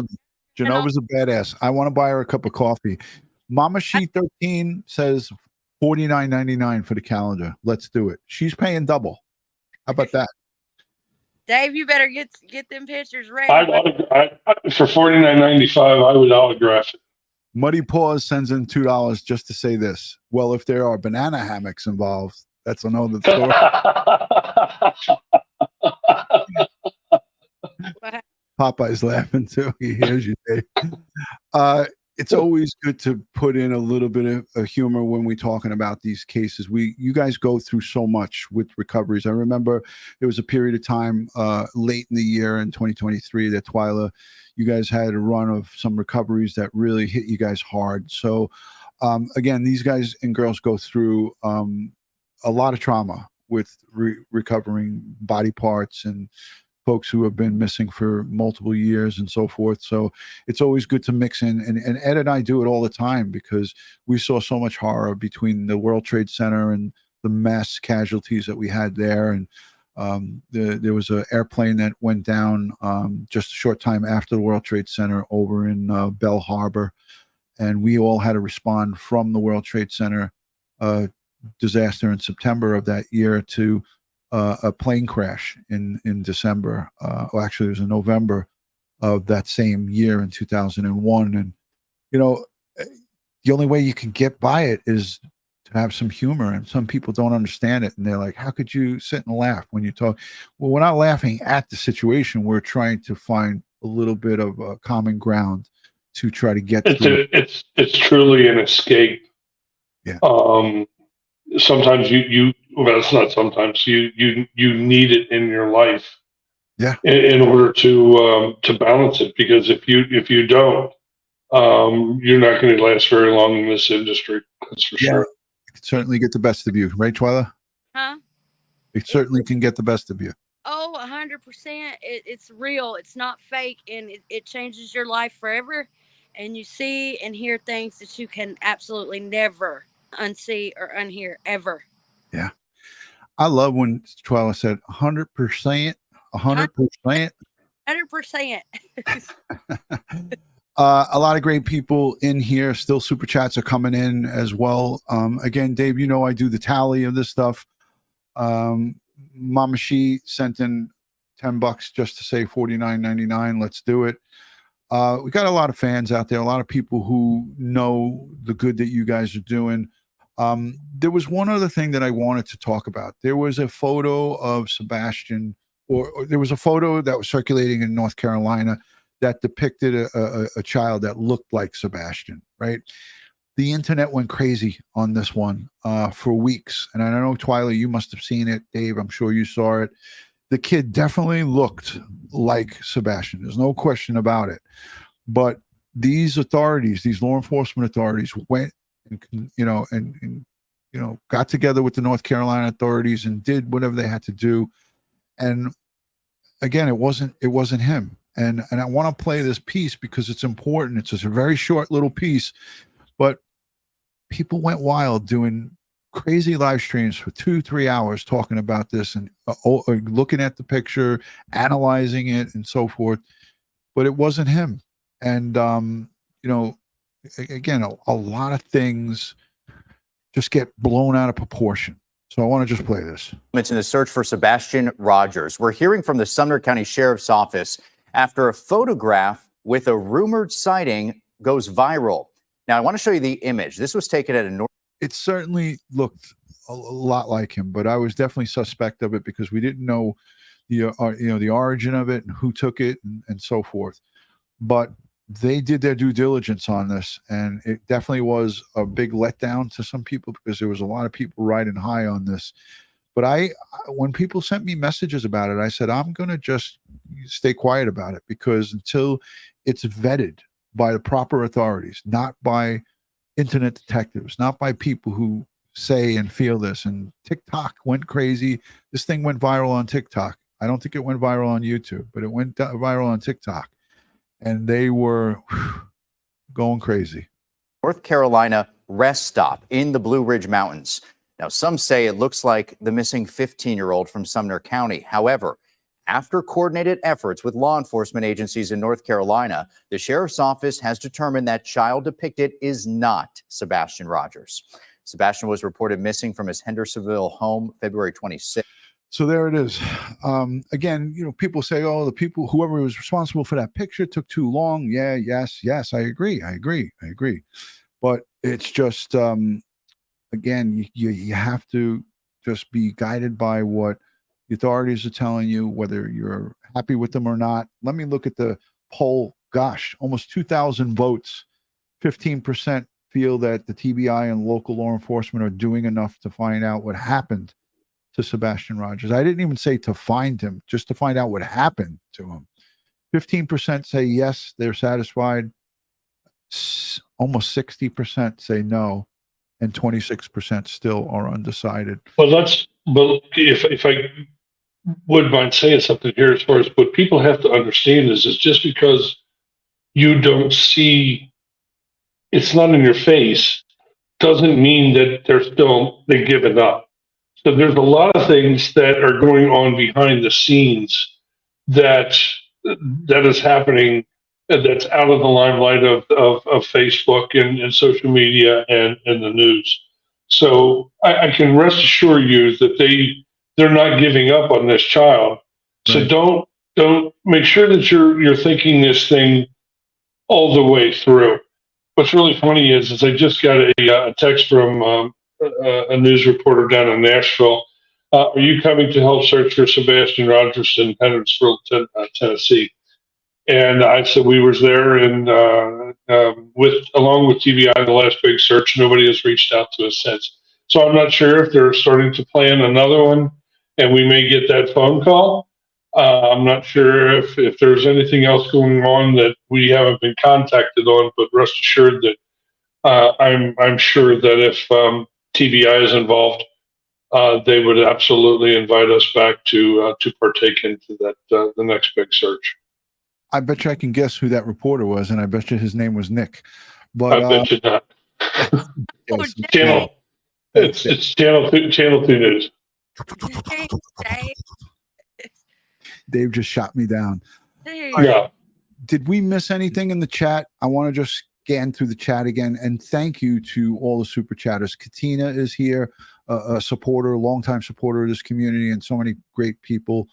Genova's a badass. I want to buy her a cup of coffee. Mama She 13 says $49.99 for the calendar. Let's do it. She's paying double. How about that? Dave, you better get them pictures ready. For $49.95, I would autograph it. Muddy Paws sends in $2 just to say this. Well, if there are banana hammocks involved, that's another story. Popeye's laughing too. He hears you, Dave. It's always good to put in a little bit of humor when we're talking about these cases. You guys go through so much with recoveries. I remember there was a period of time late in the year in 2023 that Twila, you guys had a run of some recoveries that really hit you guys hard. So again, these guys and girls go through a lot of trauma with recovering body parts and folks who have been missing for multiple years and so forth. So it's always good to mix in. And Ed and I do it all the time because we saw so much horror between the World Trade Center and the mass casualties that we had there. And there was an airplane that went down just a short time after the World Trade Center over in Bell Harbor. And we all had to respond from the World Trade Center disaster in September of that year to a plane crash in December. Well, actually, it was in November of that same year in 2001. And, you know, the only way you can get by it is to have some humor. And some people don't understand it. And they're like, how could you sit and laugh when you talk? Well, we're not laughing at the situation. We're trying to find a little bit of a common ground to try to get through. It's truly an escape. Yeah. Sometimes well, it's not sometimes you need it in your life. Yeah. In order to balance it, because if you don't, you're not going to last very long in this industry. That's for sure. It can certainly get the best of you, right, Twila? Huh? It certainly can get the best of you. Oh, 100%. It's real. It's not fake, and it changes your life forever. And you see and hear things that you can absolutely never unsee or unhear ever. Yeah. I love when Twila said 100%, 100%. 100%. A lot of great people in here. Still super chats are coming in as well. Again, Dave, you know I do the tally of this stuff. Mama She sent in $10 just to say $49.99. Let's do it. We got a lot of fans out there, a lot of people who know the good that you guys are doing. There was one other thing that I wanted to talk about. There was a photo of Sebastian, or there was a photo that was circulating in North Carolina that depicted a child that looked like Sebastian, right? The internet went crazy on this one for weeks. And I know, Twila, you must have seen it. Dave, I'm sure you saw it. The kid definitely looked like Sebastian. There's no question about it. But these authorities, these law enforcement authorities went and got together with the North Carolina authorities and did whatever they had to do. And again, it wasn't him. And I want to play this piece because it's important. It's just a very short little piece, but people went wild doing crazy live streams for 2-3 hours talking about this and looking at the picture, analyzing it and so forth, but it wasn't him. And, again, a lot of things just get blown out of proportion. So I want to just play this. It's in the search for Sebastian Rogers. We're hearing from the Sumner County Sheriff's Office after a photograph with a rumored sighting goes viral. Now, I want to show you the image. This was taken at a It certainly looked a lot like him, but I was definitely suspect of it because we didn't know the origin of it and who took it and so forth. But they did their due diligence on this, and it definitely was a big letdown to some people because there was a lot of people riding high on this. But when people sent me messages about it, I said, I'm going to just stay quiet about it because until it's vetted by the proper authorities, not by internet detectives, not by people who say and feel this. And TikTok went crazy. This thing went viral on TikTok. I don't think it went viral on YouTube, but it went viral on TikTok. And they were going crazy. North Carolina rest stop in the Blue Ridge Mountains. Now, some say it looks like the missing 15-year-old from Sumner County. However, after coordinated efforts with law enforcement agencies in North Carolina, the sheriff's office has determined that child depicted is not Sebastian Rogers. Sebastian was reported missing from his Hendersonville home February 26th. So there it is. Again, people say, whoever was responsible for that picture took too long. Yeah, yes, I agree. But it's just, again, you have to just be guided by what the authorities are telling you, whether you're happy with them or not. Let me look at the poll. Gosh, almost 2,000 votes. 15% feel that the TBI and local law enforcement are doing enough to find out what happened to Sebastian Rogers. I didn't even say to find him, just to find out what happened to him. 15% say yes, they're satisfied. Almost 60% say no, and 26% still are undecided. Well, if I wouldn't mind saying something here as far as what people have to understand is just because you don't see, it's not in your face, doesn't mean that they've given up. So there's a lot of things that are going on behind the scenes that is happening, that's out of the limelight of Facebook and social media and the news. So I can rest assure you that they're not giving up on this child. So Right. don't make sure that you're thinking this thing all the way through. What's really funny is I just got a text from a news reporter down in Nashville. Are you coming to help search for Sebastian Rogers in Hendersonville, Tennessee? And I said we was there, and along with TBI, the last big search. Nobody has reached out to us since. So I'm not sure if they're starting to plan another one, and we may get that phone call. I'm not sure if there's anything else going on that we haven't been contacted on, but rest assured that I'm sure that if TBI is involved, they would absolutely invite us back to partake into that the next big search. I bet you I can guess who that reporter was, and I bet you his name was Nick. But I bet you not. yes, Channel. Thanks, It's Channel 2 News. Dave just shot me down. Yeah. Did we miss anything in the chat? I want to just scan through the chat again, and thank you to all the super chatters. Katina is here, a supporter, longtime supporter of this community, and so many great people.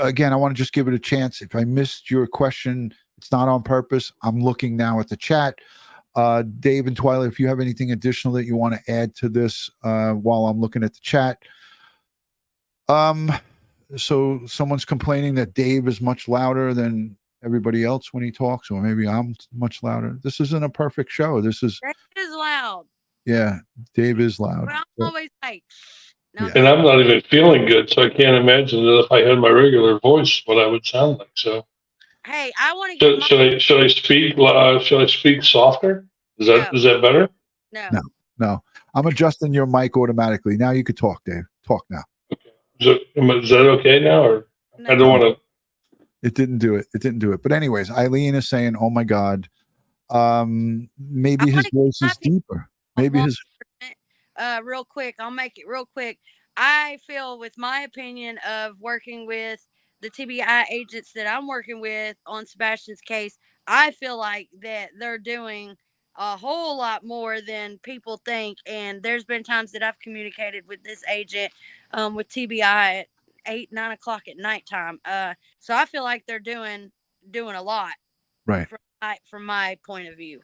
Again, I want to just give it a chance. If I missed your question, it's not on purpose. I'm looking now at the chat. Dave and Twila, if you have anything additional that you want to add to this while I'm looking at the chat. So someone's complaining that Dave is much louder than everybody else when he talks, or maybe I'm much louder. This isn't a perfect show. This is loud. Yeah, Dave is loud. But I'm always like, no, Yeah. And I'm not even feeling good, so I can't imagine that if I had my regular voice, what I would sound like. So, hey, I want to get should I speak? Should I speak softer? Is that better? No. No, I'm adjusting your mic automatically. Now you could talk, Dave. Talk now. Is that okay now, or I don't want to? It didn't do it. It didn't do it. But anyways, Eileen is saying, "Oh my God, maybe his voice is deeper. Maybe his." Real quick, I'll make it real quick. I feel, with my opinion of working with the TBI agents that I'm working with on Sebastian's case, I feel like that they're doing a whole lot more than people think. And there's been times that I've communicated with this agent with TBI at 8, 9 o'clock at nighttime. So I feel like they're doing a lot, right, from my point of view.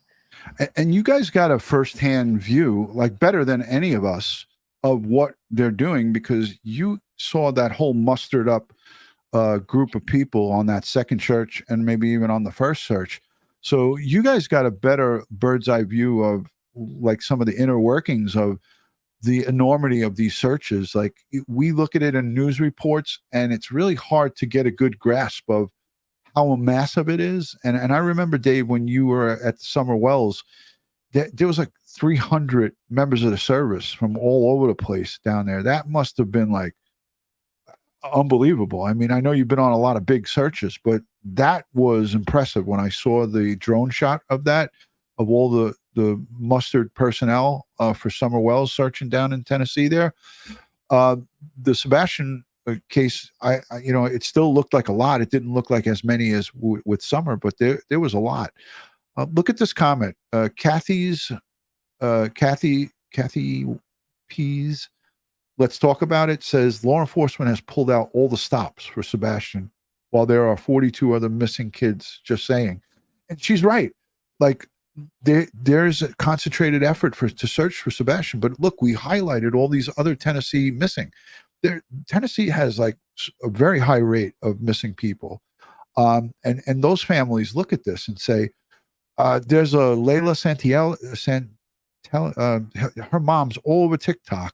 And you guys got a firsthand view, like better than any of us, of what they're doing, because you saw that whole mustered up group of people on that second search and maybe even on the first search. So you guys got a better bird's eye view of like some of the inner workings of the enormity of these searches. Like we look at it in news reports, and it's really hard to get a good grasp of how massive it is. And I remember, Dave, when you were at Summer Wells, there was like 300 members of the service from all over the place down there. That must have been like unbelievable. I mean, I know you've been on a lot of big searches, but that was impressive when I saw the drone shot of that, of all the mustered personnel for Summer Wells searching down in Tennessee there. The Sebastian case, I it still looked like a lot. It didn't look like as many as with Summer, but there was a lot. Look at this comment. Kathy P's, let's talk about it, says law enforcement has pulled out all the stops for Sebastian while there are 42 other missing kids. Just saying. And she's right. Like there's a concentrated effort to search for Sebastian, but look, we highlighted all these other Tennessee missing. Tennessee has like a very high rate of missing people. And those families look at this and say, there's a Layla her mom's all over TikTok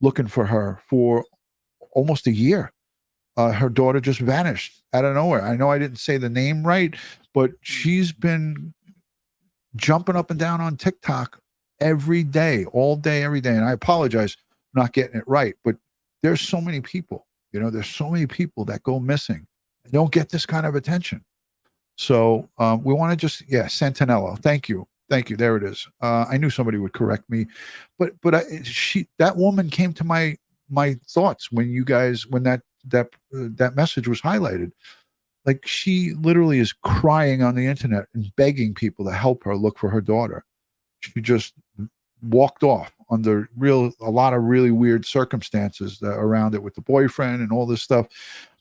looking for her for almost a year. Her daughter just vanished out of nowhere. I know I didn't say the name right, but she's been jumping up and down on TikTok every day, all day, every day. And I apologize for not getting it right, but there's so many people You know, there's so many people that go missing and don't get this kind of attention. So we want to just, Santinello. Thank you. There it is. I knew somebody would correct me, but that woman came to my thoughts when that message was highlighted. Like, she literally is crying on the internet and begging people to help her look for her daughter. She just walked off under a lot of really weird circumstances around it with the boyfriend and all this stuff.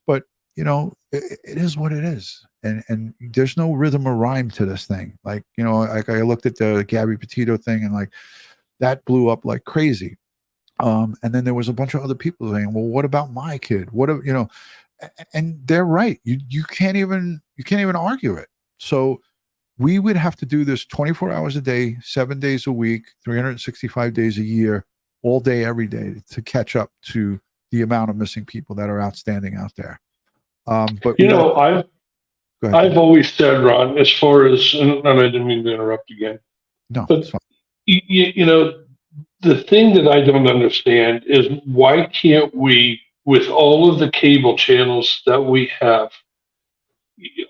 But, you know, it is what it is. And there's no rhythm or rhyme to this thing. Like, you know, I looked at the Gabby Petito thing, and like that blew up like crazy. And then there was a bunch of other people saying, well, what about my kid? You know, and they're right. You can't even argue it. So we would have to do this 24 hours a day, 7 days a week, 365 days a year, all day, every day, to catch up to the amount of missing people that are outstanding out there. But you know, I've always said, Ron, as far as, and I didn't mean to interrupt again. No, but it's fine. You know, the thing that I don't understand is, why can't we, with all of the cable channels that we have,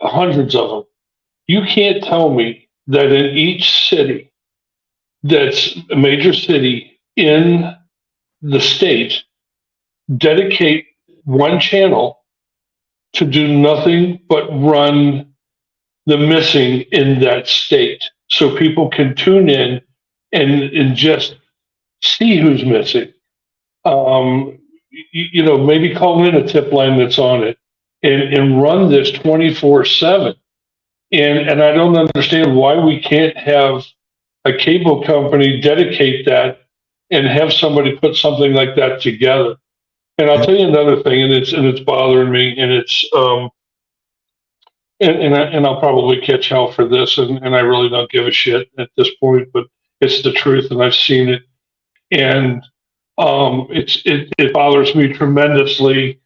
hundreds of them, you can't tell me that in each city that's a major city in the state, dedicate one channel to do nothing but run the missing in that state, so people can tune in and just see who's missing. You know, maybe call in a tip line that's on it and run this 24/7. And I don't understand why we can't have a cable company dedicate that and have somebody put something like that together. And I'll tell you another thing, and it's bothering me, and it's and I'll probably catch hell for this, and I really don't give a shit at this point, but it's the truth, and I've seen it, and it bothers me tremendously.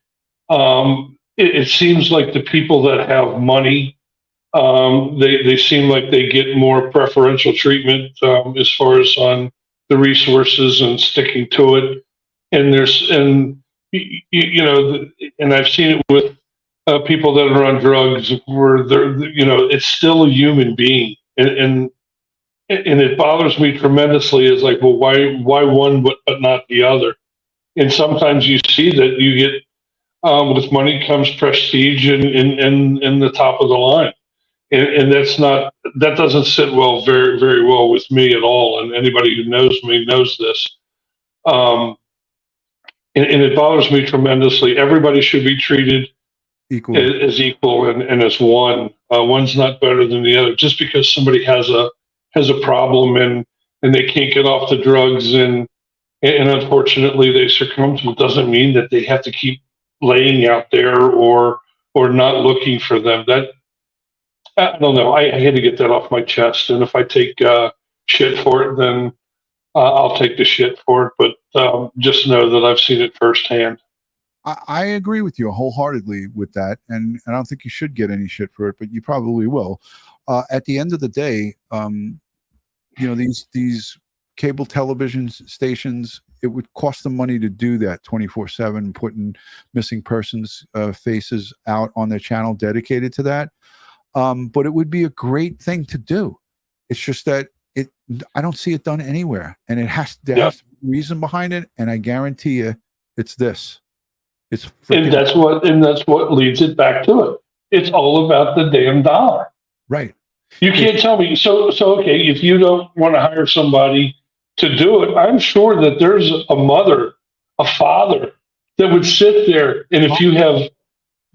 It seems like the people that have money, they seem like they get more preferential treatment as far as on the resources and sticking to it. And you know, and I've seen it with people that are on drugs, where they're, you know, it's still a human being, and it bothers me tremendously. Is like, well, why one but not the other? And sometimes you see that you get with money comes prestige and the top of the line. And that doesn't sit well, very, very well with me at all. And anybody who knows me knows this. And it bothers me tremendously. Everybody should be treated Equal. as equal and as one. One's not better than the other. Just because somebody has a problem and they can't get off the drugs and unfortunately they succumb to it, doesn't mean that they have to keep laying out there or not looking for them. That, I don't know. I had to get that off my chest. And if I take shit for it, then I'll take the shit for it. But just know that I've seen it firsthand. I agree with you wholeheartedly with that. And I don't think you should get any shit for it, but you probably will. At the end of the day, you know, these cable television stations, it would cost them money to do that 24/7, putting missing persons faces out on their channel dedicated to that. But it would be a great thing to do. It's just that I don't see it done anywhere, and there has to be a reason behind it. And I guarantee you, it's this. It's and that's what leads it back to it. It's all about the damn dollar. Right. You can't tell me. So okay, if you don't want to hire somebody to do it, I'm sure that there's a mother, a father that would sit there, and if you have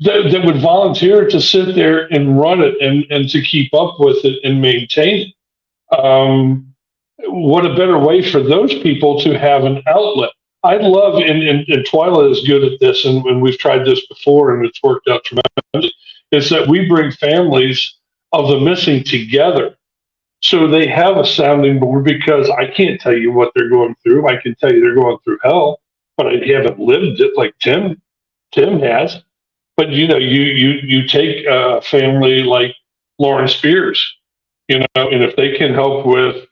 that would volunteer to sit there and run it and to keep up with it and maintain it. What a better way for those people to have an outlet. I'd love, and Twila is good at this, and we've tried this before, and it's worked out tremendously, is that we bring families of the missing together so they have a sounding board, because I can't tell you what they're going through. I can tell you they're going through hell, but I haven't lived it like Tim has. But you know, you take a family like Lauren Spears, you know, and if they can help with,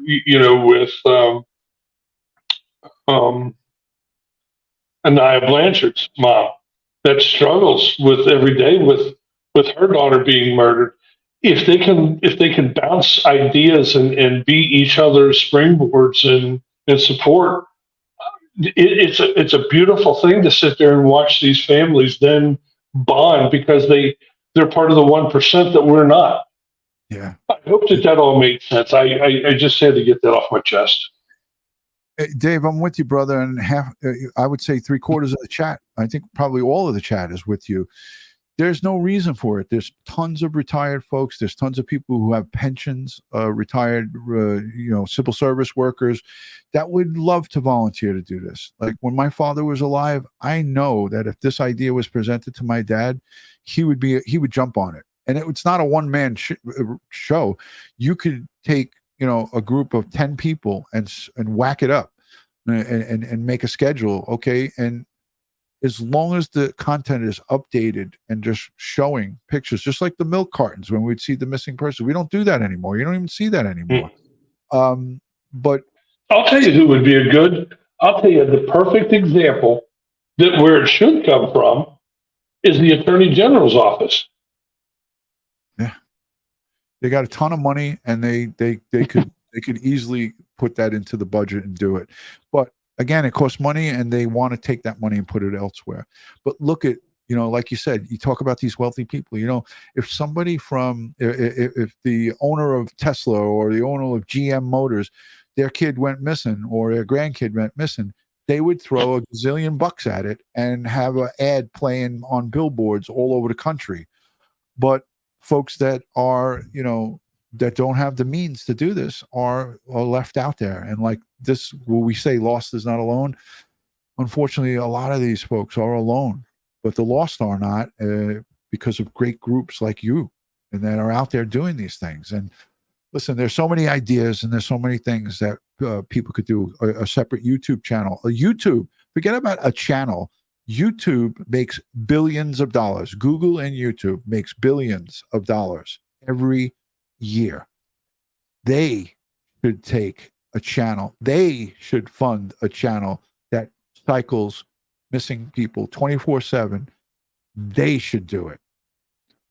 you know, with Anaya Blanchard's mom that struggles with every day with her daughter being murdered. If they can bounce ideas and be each other's springboards and support, it's a beautiful thing to sit there and watch these families then bond because they're part of the 1% that we're not. Yeah. I hope that all made sense. I just had to get that off my chest. Dave, I'm with you, brother, and I would say 3/4 of the chat. I think probably all of the chat is with you. There's no reason for it. There's tons of retired folks. There's tons of people who have pensions, retired, civil service workers that would love to volunteer to do this. Like when my father was alive, I know that if this idea was presented to my dad, he would jump on it. And it's not a one-man show. You could take, a group of 10 people and whack it up and make a schedule. Okay. And as long as the content is updated and just showing pictures, just like the milk cartons when we'd see the missing person, we don't do that anymore. You don't even see that anymore. But I'll tell you who would be I'll tell you the perfect example that where it should come from is the Attorney General's office. Yeah. They got a ton of money and they could easily put that into the budget and do it. But again, it costs money and they want to take that money and put it elsewhere. But look at, like you said, you talk about these wealthy people, if somebody if the owner of Tesla or the owner of GM Motors, their kid went missing or their grandkid went missing, they would throw a gazillion bucks at it and have an ad playing on billboards all over the country. But folks that are, that don't have the means to do this are left out there. And like this, will we say lost is not alone? Unfortunately, a lot of these folks are alone, but the lost are not because of great groups like you and that are out there doing these things. And listen, there's so many ideas and there's so many things that people could do. A separate YouTube channel, forget about a channel. YouTube makes billions of dollars. Google and YouTube makes billions of dollars every year. They should take a channel. They should fund a channel that cycles missing people 24/7. They should do it.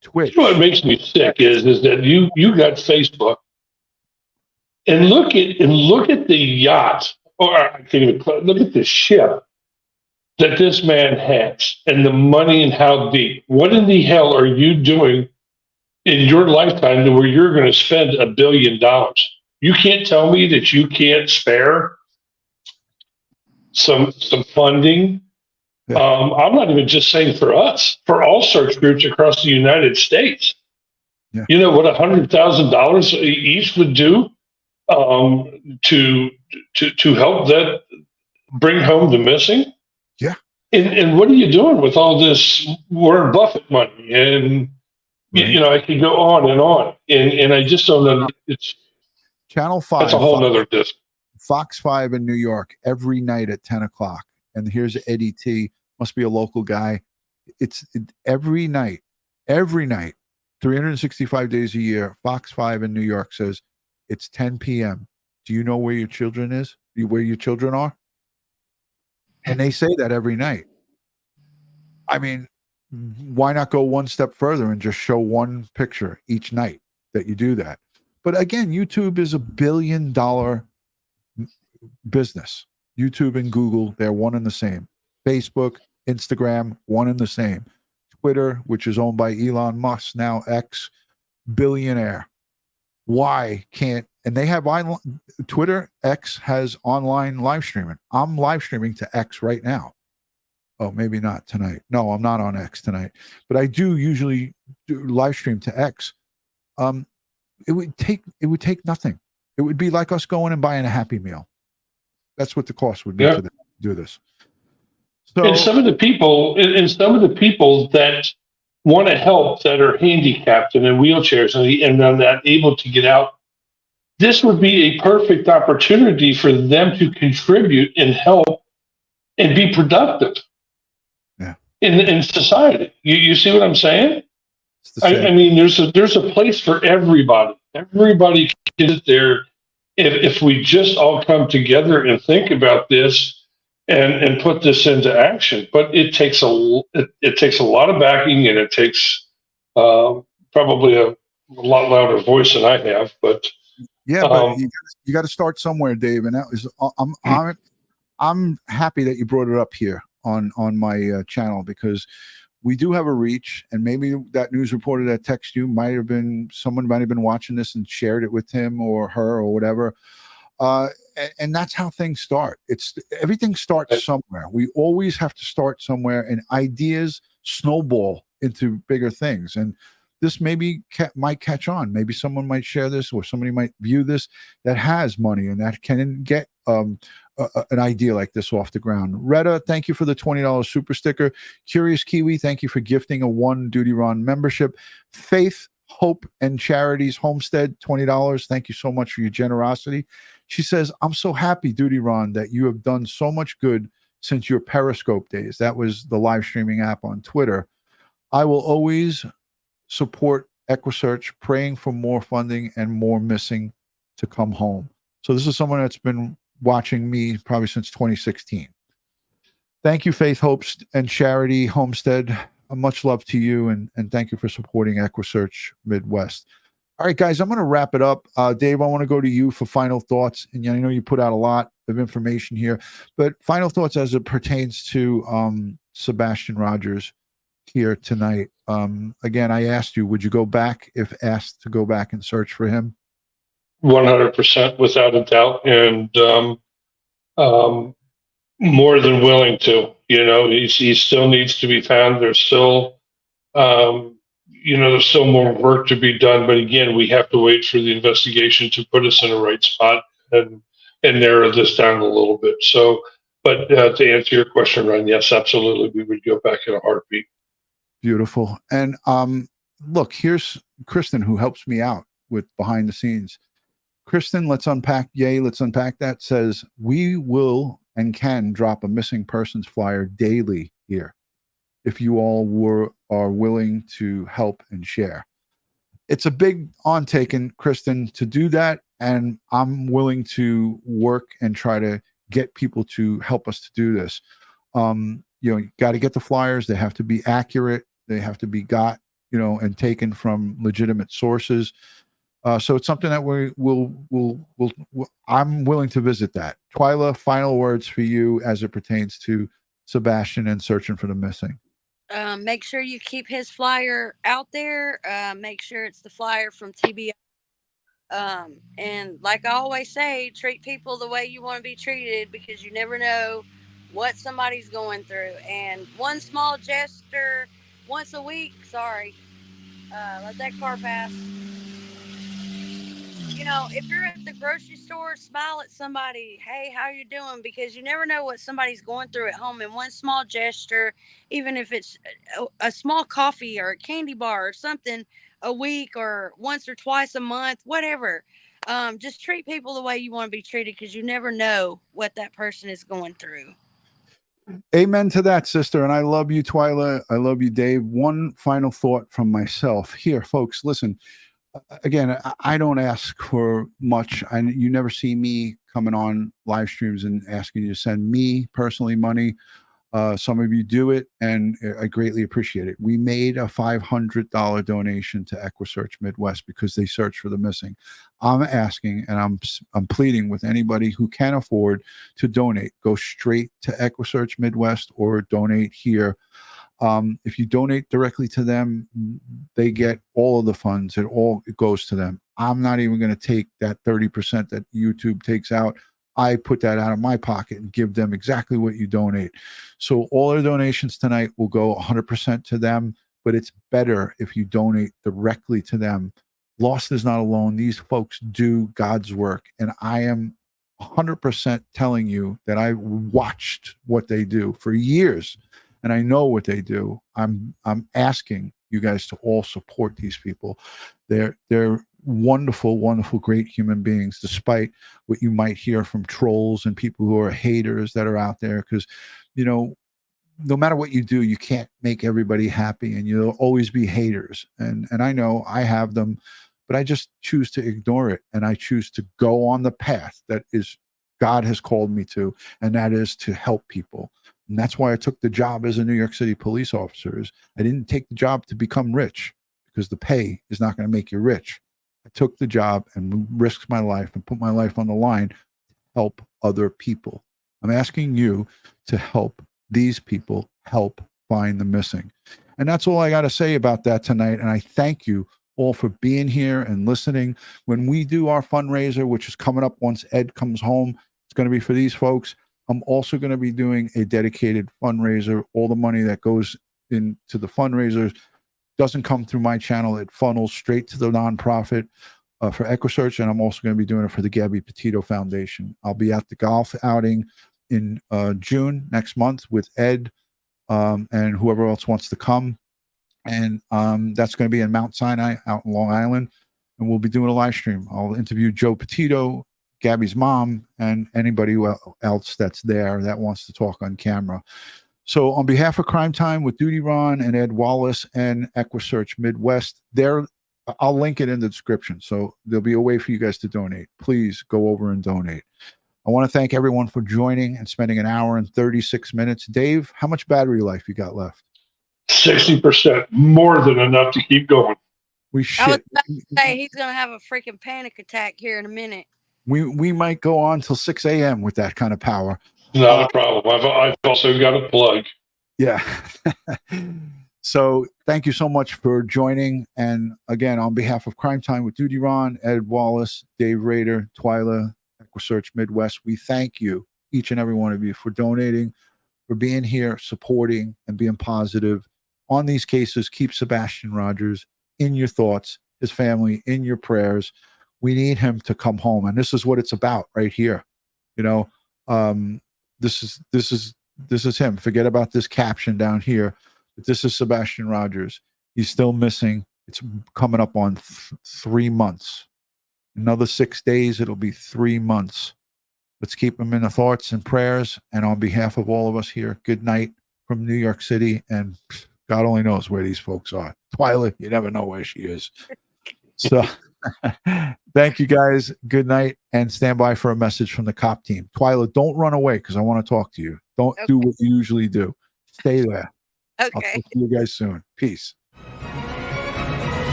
Twitch. What makes me sick is that you got Facebook and look at the yacht, or I can't even look at the ship that this man has and the money and how deep. What in the hell are you doing in your lifetime to where you're going to spend $1 billion? You can't tell me that you can't spare some funding. Yeah. I'm not even just saying for us, for all search groups across the United States. Yeah. You know what $100,000 each would do to help that bring home the missing? Yeah. And what are you doing with all this Warren Buffett money? And Right. I could go on and on, and I just don't know. It's Channel 5. That's a whole nother disc. Fox 5 in New York every night at 10 o'clock. And here's Eddie T. Must be a local guy. It's every night, 365 days a year. Fox 5 in New York says it's 10 p.m. Do you know where your children is? Where your children are? And they say that every night. I mean, why not go one step further and just show one picture each night that you do that? But again, YouTube is $1 billion business. YouTube and Google, they're one and the same. Facebook, Instagram, one and the same. Twitter, which is owned by Elon Musk, now X, billionaire. Why can't, and they have Twitter, X has online live streaming. I'm live streaming to X right now. Oh, maybe not tonight. No, I'm not on X tonight, but I do usually do live stream to X. It would take nothing. It would be like us going and buying a Happy Meal. That's what the cost would be for them to do this. So, and some of the people that want to help that are handicapped and in wheelchairs and are not able to get out, this would be a perfect opportunity for them to contribute and help and be productive. In society. You see what I'm saying? I mean, there's a place for everybody. Everybody can sit there if we just all come together and think about this. and put this into action. But it takes it takes a lot of backing, and it takes probably a lot louder voice than I have. But Yeah, but you got to start somewhere, Dave. And that was I'm happy that you brought it up here on my channel, because we do have a reach, and maybe that news reporter that texted you someone might have been watching this and shared it with him or her or whatever. And that's how things start. Everything starts somewhere. We always have to start somewhere, and ideas snowball into bigger things. And this might catch on. Maybe someone might share this, or somebody might view this that has money and that can get an idea like this off the ground. Rader, thank you for the $20 super sticker. Curious Kiwi, thank you for gifting a one DutyRon membership. Faith, Hope, and Charities Homestead, $20. Thank you so much for your generosity. She says, I'm so happy, DutyRon, that you have done so much good since your Periscope days. That was the live streaming app on Twitter. I will always support EquuSearch, praying for more funding and more missing to come home. So this is someone that's been watching me probably since 2016. Thank you, Faith, Hope, and Charity Homestead. Much love to you, and thank you for supporting EquuSearch Midwest. All right, guys, I'm going to wrap it up. Dave, I want to go to you for final thoughts. And I know you put out a lot of information here, but final thoughts as it pertains to Sebastian Rogers here tonight. Again, I asked you, would you go back if asked to go back and search for him? 100%, without a doubt, and more than willing to. He still needs to be found. There's still, there's still more work to be done. But again, we have to wait for the investigation to put us in the right spot and narrow this down a little bit. So, but to answer your question, Ron, yes, absolutely, we would go back in a heartbeat. Beautiful. And look, here's Kristen, who helps me out with behind the scenes. Kristen, let's unpack that, says we will and can drop a missing persons flyer daily here if you all are willing to help and share. It's a big undertaking, Kristen, to do that, and I'm willing to work and try to get people to help us to do this. You got to get the flyers. They have to be accurate. They have to be got, and taken from legitimate sources. So it's something that I'm willing to visit that. Twila, final words for you as it pertains to Sebastian and searching for the missing. Make sure you keep his flyer out there. Make sure it's the flyer from TBI. And like I always say, treat people the way you want to be treated, because you never know what somebody's going through. And one small gesture once a week, let that car pass. If you're at the grocery store, smile at somebody. Hey, how you doing? Because you never know what somebody's going through at home. And one small gesture, even if it's a small coffee or a candy bar or something a week or once or twice a month, whatever. Just treat people the way you want to be treated, because you never know what that person is going through. Amen to that, sister. And I love you, Twila. I love you, Dave. One final thought from myself here, folks. Listen, again, I don't ask for much. You never see me coming on live streams and asking you to send me personally money. Some of you do it, and I greatly appreciate it. We made a $500 donation to EquuSearch Midwest because they search for the missing. I'm asking, and I'm pleading with anybody who can afford to donate. Go straight to EquuSearch Midwest or donate here. If you donate directly to them, they get all of the funds. It goes to them. I'm not even going to take that 30% that YouTube takes out. I put that out of my pocket and give them exactly what you donate. So all our donations tonight will go 100% to them, but it's better if you donate directly to them. Lost is not alone. These folks do God's work, and I am 100% telling you that I watched what they do for years, and I know what they do. I'm asking you guys to all support these people. They're wonderful, wonderful, great human beings, despite what you might hear from trolls and people who are haters that are out there. Because, no matter what you do, you can't make everybody happy, and you'll always be haters. And I know I have them, but I just choose to ignore it, and I choose to go on the path that is God has called me to, and that is to help people. And that's why I took the job as a New York City police officer. I didn't take the job to become rich, because the pay is not going to make you rich. I took the job and risked my life and put my life on the line to help other people. I'm asking you to help these people help find the missing. And that's all I got to say about that tonight. And I thank you all for being here and listening. When we do our fundraiser, which is coming up once Ed comes home, it's going to be for these folks. I'm also going to be doing a dedicated fundraiser. All the money that goes into the fundraisers doesn't come through my channel. It funnels straight to the nonprofit for EquuSearch, and I'm also going to be doing it for the Gabby Petito Foundation. I'll be at the golf outing in June next month with Ed and whoever else wants to come. And that's going to be in Mount Sinai out in Long Island. And we'll be doing a live stream. I'll interview Joe Petito, Gabby's mom, and anybody else that's there that wants to talk on camera. So on behalf of Crime Time with DutyRon and Ed Wallace and EquuSearch Midwest, I'll link it in the description. So there'll be a way for you guys to donate. Please go over and donate. I want to thank everyone for joining and spending an hour and 36 minutes. Dave, how much battery life you got left? 60%, more than enough to keep going. I was about to say he's gonna have a freaking panic attack here in a minute. We might go on till 6 a.m. with that kind of power. Not a problem. I've also got a plug. Yeah. So thank you so much for joining. And again, on behalf of Crime Time with DutyRon, Ed Wallace, Dave Rader, Twila, EquuSearch Midwest, we thank you, each and every one of you, for donating, for being here, supporting, and being positive on these cases. Keep Sebastian Rogers in your thoughts, his family in your prayers. We need him to come home. And this is what it's about right here. You know, this is him. Forget about this caption down here. But this is Sebastian Rogers. He's still missing. It's coming up on 3 months. Another 6 days, it'll be 3 months. Let's keep him in the thoughts and prayers. And on behalf of all of us here, good night from New York City. And God only knows where these folks are. Twila, you never know where she is. So thank you guys. Good night. And stand by for a message from the cop team. Twila, don't run away, because I want to talk to you. Don't do what you usually do. Stay there. Okay. I'll talk to you guys soon. Peace.